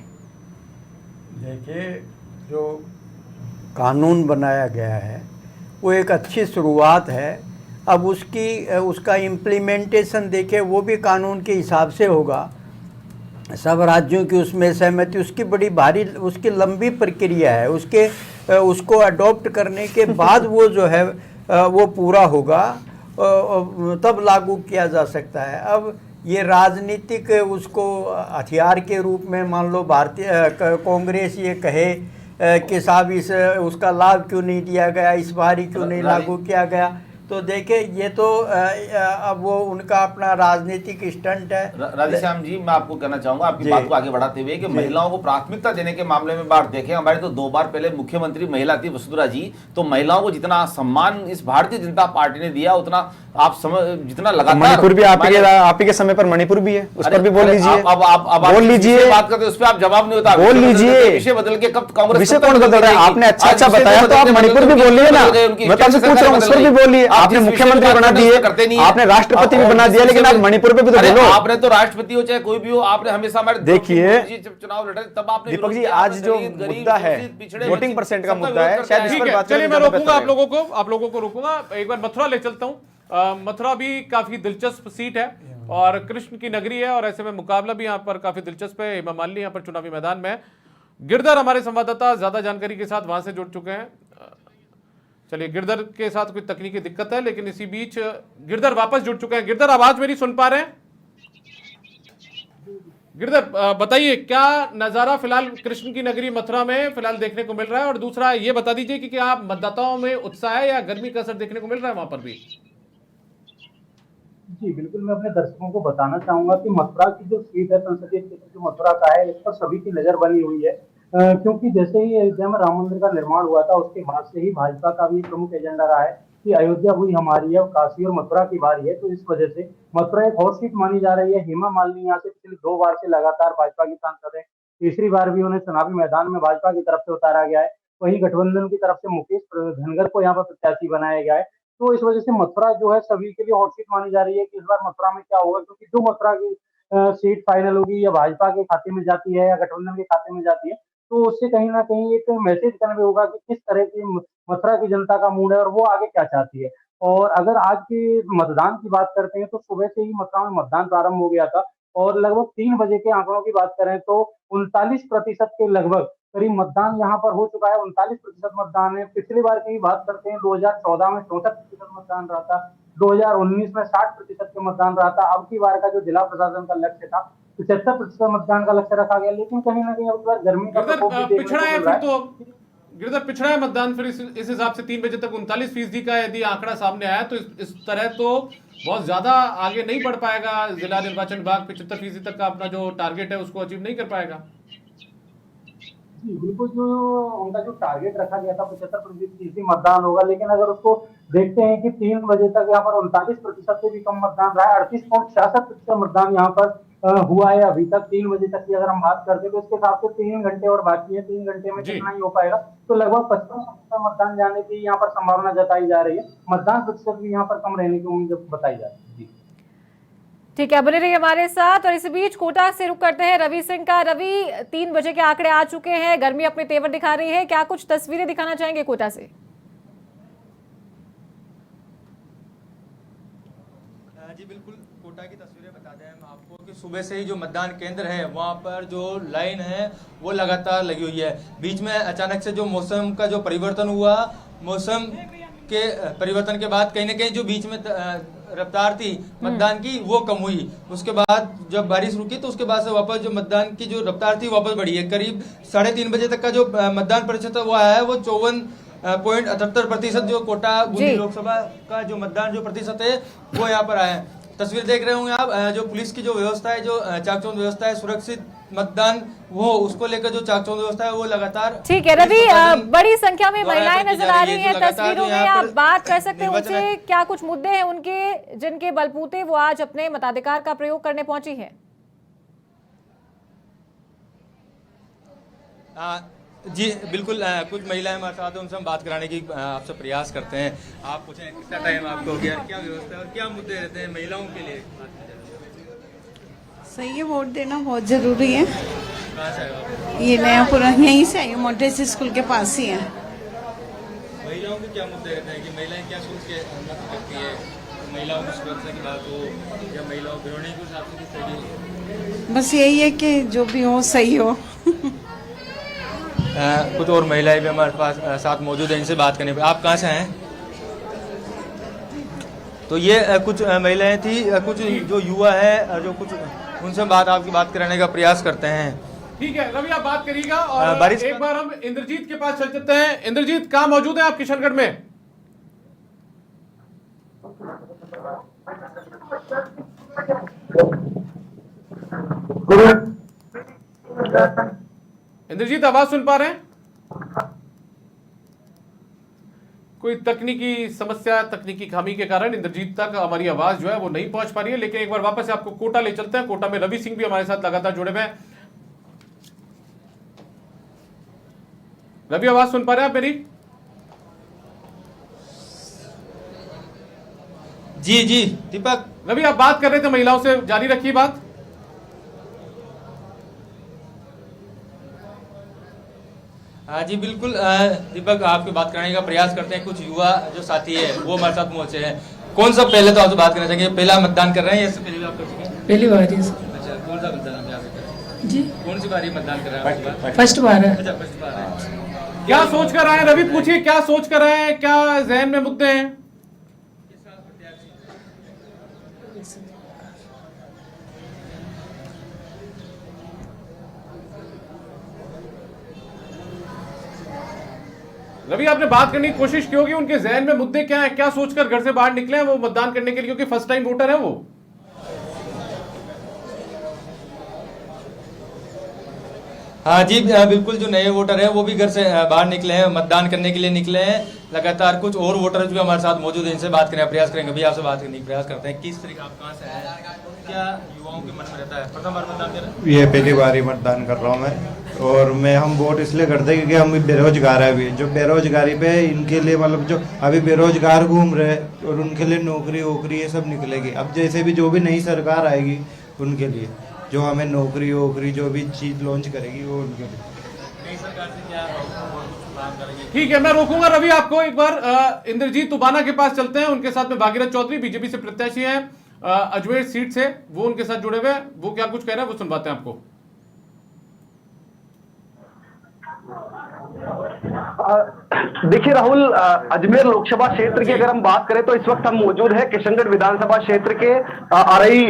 देखिए, जो कानून बनाया गया है वो एक अच्छी शुरुआत है। अब उसका इम्प्लीमेंटेशन देखें, वो भी कानून के हिसाब से होगा, सब राज्यों की उसमें सहमति, उसकी बड़ी भारी, उसकी लंबी प्रक्रिया है, उसको अडॉप्ट करने के बाद वो जो है वो पूरा होगा, तब लागू किया जा सकता है। अब ये राजनीतिक उसको हथियार के रूप में मान लो भारतीय कांग्रेस ये कहे कि साहब उसका लाभ क्यों नहीं दिया गया, इस बार ही क्यों नहीं लागू किया गया, तो देखे ये तो अब वो उनका अपना राजनीतिक स्टंट है। राधेश्याम जी, मैं आपको कहना चाहूंगा आपकी बात को आगे बढ़ाते हुए कि महिलाओं को प्राथमिकता देने के मामले में बात देखें, हमारे तो 2 बार पहले मुख्यमंत्री महिला थी वसुंधरा जी, तो महिलाओं को जितना सम्मान इस भारतीय जनता पार्टी ने दिया उतना आप जितना लगातार मणिपुर भी आप ही के समय पर मणिपुर भी है, उस पर भी बोल लीजिए। अब बोल लीजिए, बात करते उस पर आप जवाब नहीं होता, बोल लीजिए। विषय बदल के कब कांग्रेस, विषय कौन बदल रहा है? आपने अच्छा बताया तो आप मणिपुर भी बोलिए ना, मैं तो आपसे पूछ रहा हूँ उस पर भी बोलिए। आपने मुख्यमंत्री बना दिए, आपने राष्ट्रपति भी बना दिया, लेकिन आप मणिपुर पे भी तो बोलो। आपने तो राष्ट्रपति हो चाहे कोई भी हो, आपने हमेशा हमारे देखिए चुनाव लड़े, तब आपने दीपक जी आज जो मुद्दा है वोटिंग परसेंट का मुद्दा है, शायद इस पर बात चलिए मैं रोकूंगा आप लोगों को रोकूंगा। एक बार मथुरा ले चलता हूँ। मथुरा भी काफी दिलचस्प सीट है और कृष्ण की नगरी है और ऐसे में मुकाबला भी यहाँ पर काफी दिलचस्प है। हेमा मालिनी यहाँ पर चुनावी मैदान में है। गिरधर हमारे संवाददाता ज्यादा जानकारी के साथ वहां से जुड़ चुके हैं। चलिए, गिरधर के साथ कोई तकनीकी दिक्कत है, लेकिन इसी बीच गिरधर वापस जुड़ चुके हैं। गिरधर, आवाज मेरी सुन पा रहे हैं? गिरधर बताइए, क्या नजारा फिलहाल कृष्ण की नगरी मथुरा में फिलहाल देखने को मिल रहा है, और दूसरा ये बता दीजिए कि क्या मतदाताओं में उत्साह है या गर्मी का असर देखने को मिल रहा है वहां पर भी? जी बिल्कुल, मैं अपने दर्शकों को बताना चाहूंगा कि मथुरा की जो सीट है, संसदीय क्षेत्र जो मथुरा का है, इस पर सभी की नजर बनी हुई है, क्योंकि जैसे ही अयोध्या में राम मंदिर का निर्माण हुआ था उसके बाद से ही भाजपा का भी प्रमुख एजेंडा रहा है कि अयोध्या हुई हमारी है और काशी और मथुरा की बारी है। तो इस वजह से मथुरा एक हॉट सीट मानी जा रही है। हेमा मालिनी यहाँ से पिछले 2 बार से लगातार भाजपा की सांसद है, तीसरी बार भी उन्हें चुनावी मैदान में भाजपा की तरफ से उतारा गया है। वहीं गठबंधन की तरफ से मुकेश धनगर को यहाँ पर प्रत्याशी बनाया गया है। तो इस वजह से मथुरा जो है सभी के लिए हॉट सीट मानी जा रही है कि इस बार मथुरा में क्या होगा, क्योंकि जो मथुरा की सीट फाइनल होगी या भाजपा के खाते में जाती है या गठबंधन के खाते में जाती है, तो उससे कहीं ना कहीं एक मैसेज कन्वे होगा कि किस तरह की मथुरा की जनता का मूड है और वो आगे क्या चाहती है। और अगर आज के मतदान की बात करते हैं तो सुबह से ही मथुरा में मतदान प्रारंभ हो गया था और लगभग 3 बजे के आंकड़ों की बात करें तो 39% के लगभग करीब मतदान यहाँ पर हो चुका है। 39% मतदान है। पिछली बार की बात करते हैं 2014 में 64% मतदान रहा था, 2019 में 60% के मतदान रहा था। अब की बार का जो जिला प्रशासन का लक्ष्य था 75% मतदान का लक्ष्य रखा गया, लेकिन कहीं ना कहीं अब बार गर्मी का पिछड़ा है। फिर तो गिरधर पिछड़ा है मतदान, फिर इस हिसाब से 3 बजे तक 39% का यदि आंकड़ा सामने आया तो इस तरह तो बहुत ज्यादा आगे नहीं बढ़ पाएगा। जिला निर्वाचन विभाग 75% तक का अपना जो टारगेट है उसको अचीव नहीं कर पाएगा। जी बिल्कुल, जो उनका जो टारगेट रखा गया था 75% मतदान होगा, लेकिन अगर उसको देखते हैं कि 3 बजे तक यहाँ पर 39% से भी कम मतदान रहा है। 38.66% मतदान यहाँ पर हुआ है अभी तक। 3 बजे तक की अगर हम बात करते हैं तो इसके हिसाब से 3 घंटे और बाकी है। 3 घंटे में कितना ही हो पाएगा, तो लगभग 55% मतदान जाने की यहाँ पर संभावना जताई जा रही है। मतदान प्रतिशत भी यहाँ पर कम रहने की उम्मीद बताई जा रही है। ठीक है, बने रहिए हमारे साथ। और इस बीच कोटा से रुक करते हैं रवि सिंह का। रवि, 3 बजे के आंकड़े आ चुके हैं, गर्मी अपने तेवर दिखा रही है, क्या कुछ तस्वीरें दिखाना चाहेंगे कोटा से? जी बिल्कुल, कोटा की तस्वीरें बता दें हम आपको कि सुबह से ही जो मतदान केंद्र है वहाँ पर जो लाइन है वो लगातार लगी हुई है। बीच में अचानक से जो मौसम का जो परिवर्तन हुआ, मौसम के परिवर्तन के बाद कहीं ना कहीं जो बीच में रफ्तार थी मतदान की वो कम हुई। उसके बाद जब बारिश रुकी तो उसके बाद से वापस जो मतदान की जो रफ्तार थी वापस बढ़ी है। करीब 3:30 बजे तक का जो मतदान प्रतिशत वो आया है वो 54.78% जो कोटा बूंदी लोकसभा का जो मतदान जो प्रतिशत है वो यहाँ पर आया है। तस्वीर देख रहे होंगे आप, जो पुलिस की जो व्यवस्था है, जो चाकचौंध व्यवस्था है, सुरक्षित मतदान वो उसको लेकर जो चाकचौंध व्यवस्था है वो लगातार। ठीक है रवि, बड़ी संख्या में महिलाएं नजर आ रही हैं तस्वीरों में, आप बात कर सकते हैं उनसे, क्या कुछ मुद्दे हैं उनके जिनके बलबूते वो आज अपने मताधिकार का प्रयोग करने पहुंची है? जी बिल्कुल, कुछ महिलाएं हमारे साथ हैं, उनसे हम बात कराने की आपसे प्रयास करते हैं। आप पूछें कितना टाइम आपको हो गया, क्या व्यवस्था है और क्या मुद्दे रहते हैं महिलाओं के लिए? सही है, वोट देना बहुत जरूरी है। कहाँ से आए आप? ये नयापुरा, यहीं से आई हूँ, मोटेसी स्कूल के पास ही है। महिलाओं के क्या मुद्दे रहते हैं कि महिलाएं क्या सोच के मत करती है? महिलाओं की सुरक्षा की बात हो या महिलाओं की गिरौनी के हिसाब से किस तरह? बस यही है कि जो भी हो सही हो। कुछ और महिलाएं भी हमारे पास साथ मौजूद हैं, इनसे बात करने पे। आप कहाँ से हैं? तो ये कुछ महिलाएं थी, कुछ जो युवा है, जो कुछ उनसे आपकी बात कराने का प्रयास करते हैं। ठीक है रवि, आप बात करिएगा और एक बार हम इंद्रजीत के पास चल चलते हैं। इंद्रजीत, कहाँ मौजूद है आप किशनगढ़ में? इंद्रजीत, आवाज सुन पा रहे हैं? कोई तकनीकी समस्या, तकनीकी खामी के कारण इंद्रजीत तक हमारी आवाज जो है वो नहीं पहुंच पा रही है। लेकिन एक बार वापस से आपको कोटा ले चलते हैं। कोटा में रवि सिंह भी हमारे साथ लगातार जुड़े हुए हैं। रवि, आवाज सुन पा रहे हैं आप मेरी? जी जी दीपक। रवि, आप बात कर रहे थे महिलाओं से, जारी रखिए बात। हाँ जी बिल्कुल दीपक, आपकी बात कराने का प्रयास करते हैं। कुछ युवा जो साथी है वो हमारे साथ पहुंचे हैं। कौन सा, पहले तो आपसे बात करना चाहेंगे, पहला मतदान कर रहे हैं या इससे पहले भी आप कर चुके हैं? पहली बार ही। अच्छा, कौन सा मतदान आप जी? कौन सी बारी मतदान कर रहे हैं? फर्स्ट बार है। अच्छा, फर्स्ट बार है। क्या सोच कर आए हैं रवि? पूछिए, क्या सोच कर आए हैं, क्या जहन में मुद्दे हैं? रवि, आपने बात करने की कोशिश की होगी, उनके जहन में मुद्दे क्या हैं, क्या सोचकर घर से बाहर निकले हैं वो मतदान करने के लिए, क्योंकि फर्स्ट टाइम वोटर है वो? हाँ जी बिल्कुल, जो नए वोटर है वो भी घर से बाहर निकले हैं, मतदान करने के लिए निकले हैं। लगातार कुछ और वोटर जो हमारे साथ मौजूद हैं, इनसे बात करने का प्रयास करेंगे। भी आपसे बात करने का प्रयास करते हैं। किस तरीके, आप कहाँ से आए, क्या युवाओं के मन में रहता है? प्रथम बार मतदान कर रहे हैं? ये पहली बार ही मतदान कर रहा हूँ मैं। और हम वोट इसलिए करते हैं क्योंकि हम बेरोजगार है। अभी जो बेरोजगारी पे इनके लिए, मतलब जो अभी बेरोजगार घूम रहे हैं और उनके लिए नौकरी वोकरी ये सब निकलेगी। अब जैसे भी जो भी नई सरकार आएगी उनके लिए, जो हमें नौकरी वोकरी जो भी चीज़ लॉन्च करेगी वो उनके लिए। ठीक है, मैं रोकूंगा रवि आपको। एक बार इंद्रजीत उबाना के पास चलते हैं, उनके साथ में भागीरथ चौधरी बीजेपी से प्रत्याशी हैं अजमेर सीट से, वो उनके साथ जुड़े हुए हैं। वो क्या कुछ कह रहे हैं वो सुनवाते हैं आपको। देखिए राहुल, अजमेर लोकसभा क्षेत्र की अगर हम बात करें तो इस वक्त हम मौजूद है किशनगढ़ विधानसभा क्षेत्र के आरई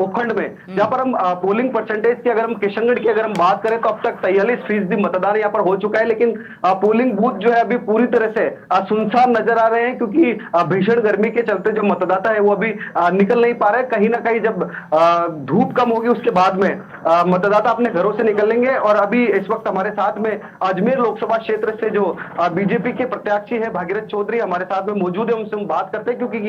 उपखंड में, जहां पर हम पोलिंग परसेंटेज की अगर हम किशनगढ़ की अगर हम बात करें तो अब तक 43% मतदान यहां पर हो चुका है। लेकिन पोलिंग बूथ जो है अभी पूरी तरह से सुनसान नजर आ रहे हैं, क्योंकि भीषण गर्मी के चलते जो मतदाता है वो अभी निकल नहीं पा रहे। कहीं ना कहीं जब धूप कम होगी उसके बाद में मतदाता अपने घरों से निकलेंगे। और अभी इस वक्त हमारे साथ में अजमेर लोकसभा क्षेत्र से जो बीजेपी के प्रत्याशी है भागीरथ चौधरी हमारे साथ में मौजूद है, उनसे हम बात करते हैं। क्योंकि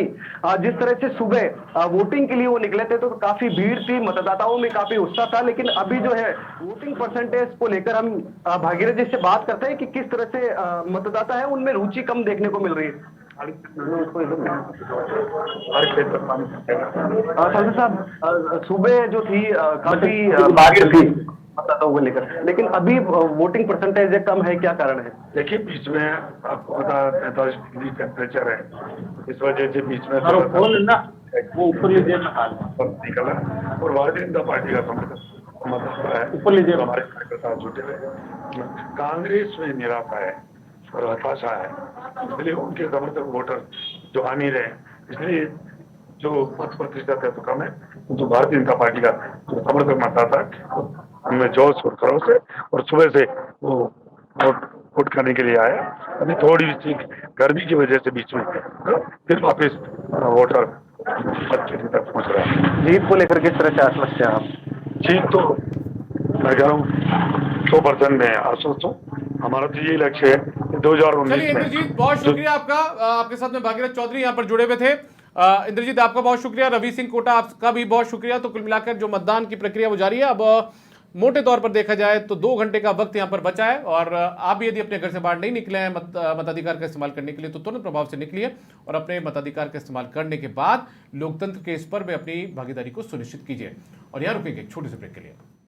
जिस तरह से सुबह वोटिंग के लिए वो निकले थे तो काफी भीड़ थी, मतदाताओं में काफी उत्साह था। लेकिन अभी जो है वोटिंग परसेंटेज को लेकर हम भागीरथ जी से बात करते हैं कि किस तरह से मतदाता है उनमें रुचि कम देखने को मिल रही है। संसद साहब, सुबह जो थी काफी भीड़ थी मतदाताओं को लेकर, लेकिन अभी वोटिंग परसेंटेज कम है, क्या कारण है? देखिए बीच में आपको पता 43 डिग्री टेम्परेचर है, इस वजह से बीच में वो ऊपर निकला। और भारतीय जनता पार्टी का मतदाता है ऊपर लीजिए, हमारे कार्यकर्ता जुटे हुए। कांग्रेस में निराशा है और हताशा है, इसलिए उनके समर्थक वोटर जो आ नहीं रहे, इसलिए जो मत प्रतिशत है तो कम है। तो भारतीय जनता पार्टी का जो समर्थक मतदाता है उनमें जोश और खरोश है, और सुबह से वो वोट करने के लिए आया। अभी थोड़ी सी गर्मी की वजह से बीच में फिर वापस वोटर तक पहुंच रहा है। जीत को लेकर किस तरह से आश्वस्त है आप? जीत तो मैं कह रहा हूँ 100% में आश्वस्त हूँ। हमारा तो यही लक्ष्य है 2019 में। इंद्रजीत, बहुत शुक्रिया आपका। आपके साथ में भागीरथ चौधरी यहाँ पर जुड़े हुए थे। इंद्रजीत, आपका बहुत शुक्रिया। रवि सिंह कोटा, आपका भी बहुत शुक्रिया। तो कुल मिलाकर जो मतदान की प्रक्रिया वो जारी है। अब मोटे तौर पर देखा जाए तो 2 घंटे का वक्त यहाँ पर बचा है, और आप भी यदि अपने घर से बाहर नहीं निकले हैं मताधिकार का इस्तेमाल करने के लिए तो तुरंत प्रभाव से निकलिए और अपने मताधिकार का इस्तेमाल करने के बाद लोकतंत्र के इस पर्व में अपनी भागीदारी को सुनिश्चित कीजिए। और यहाँ रुकेंगे एक छोटे से ब्रेक के लिए।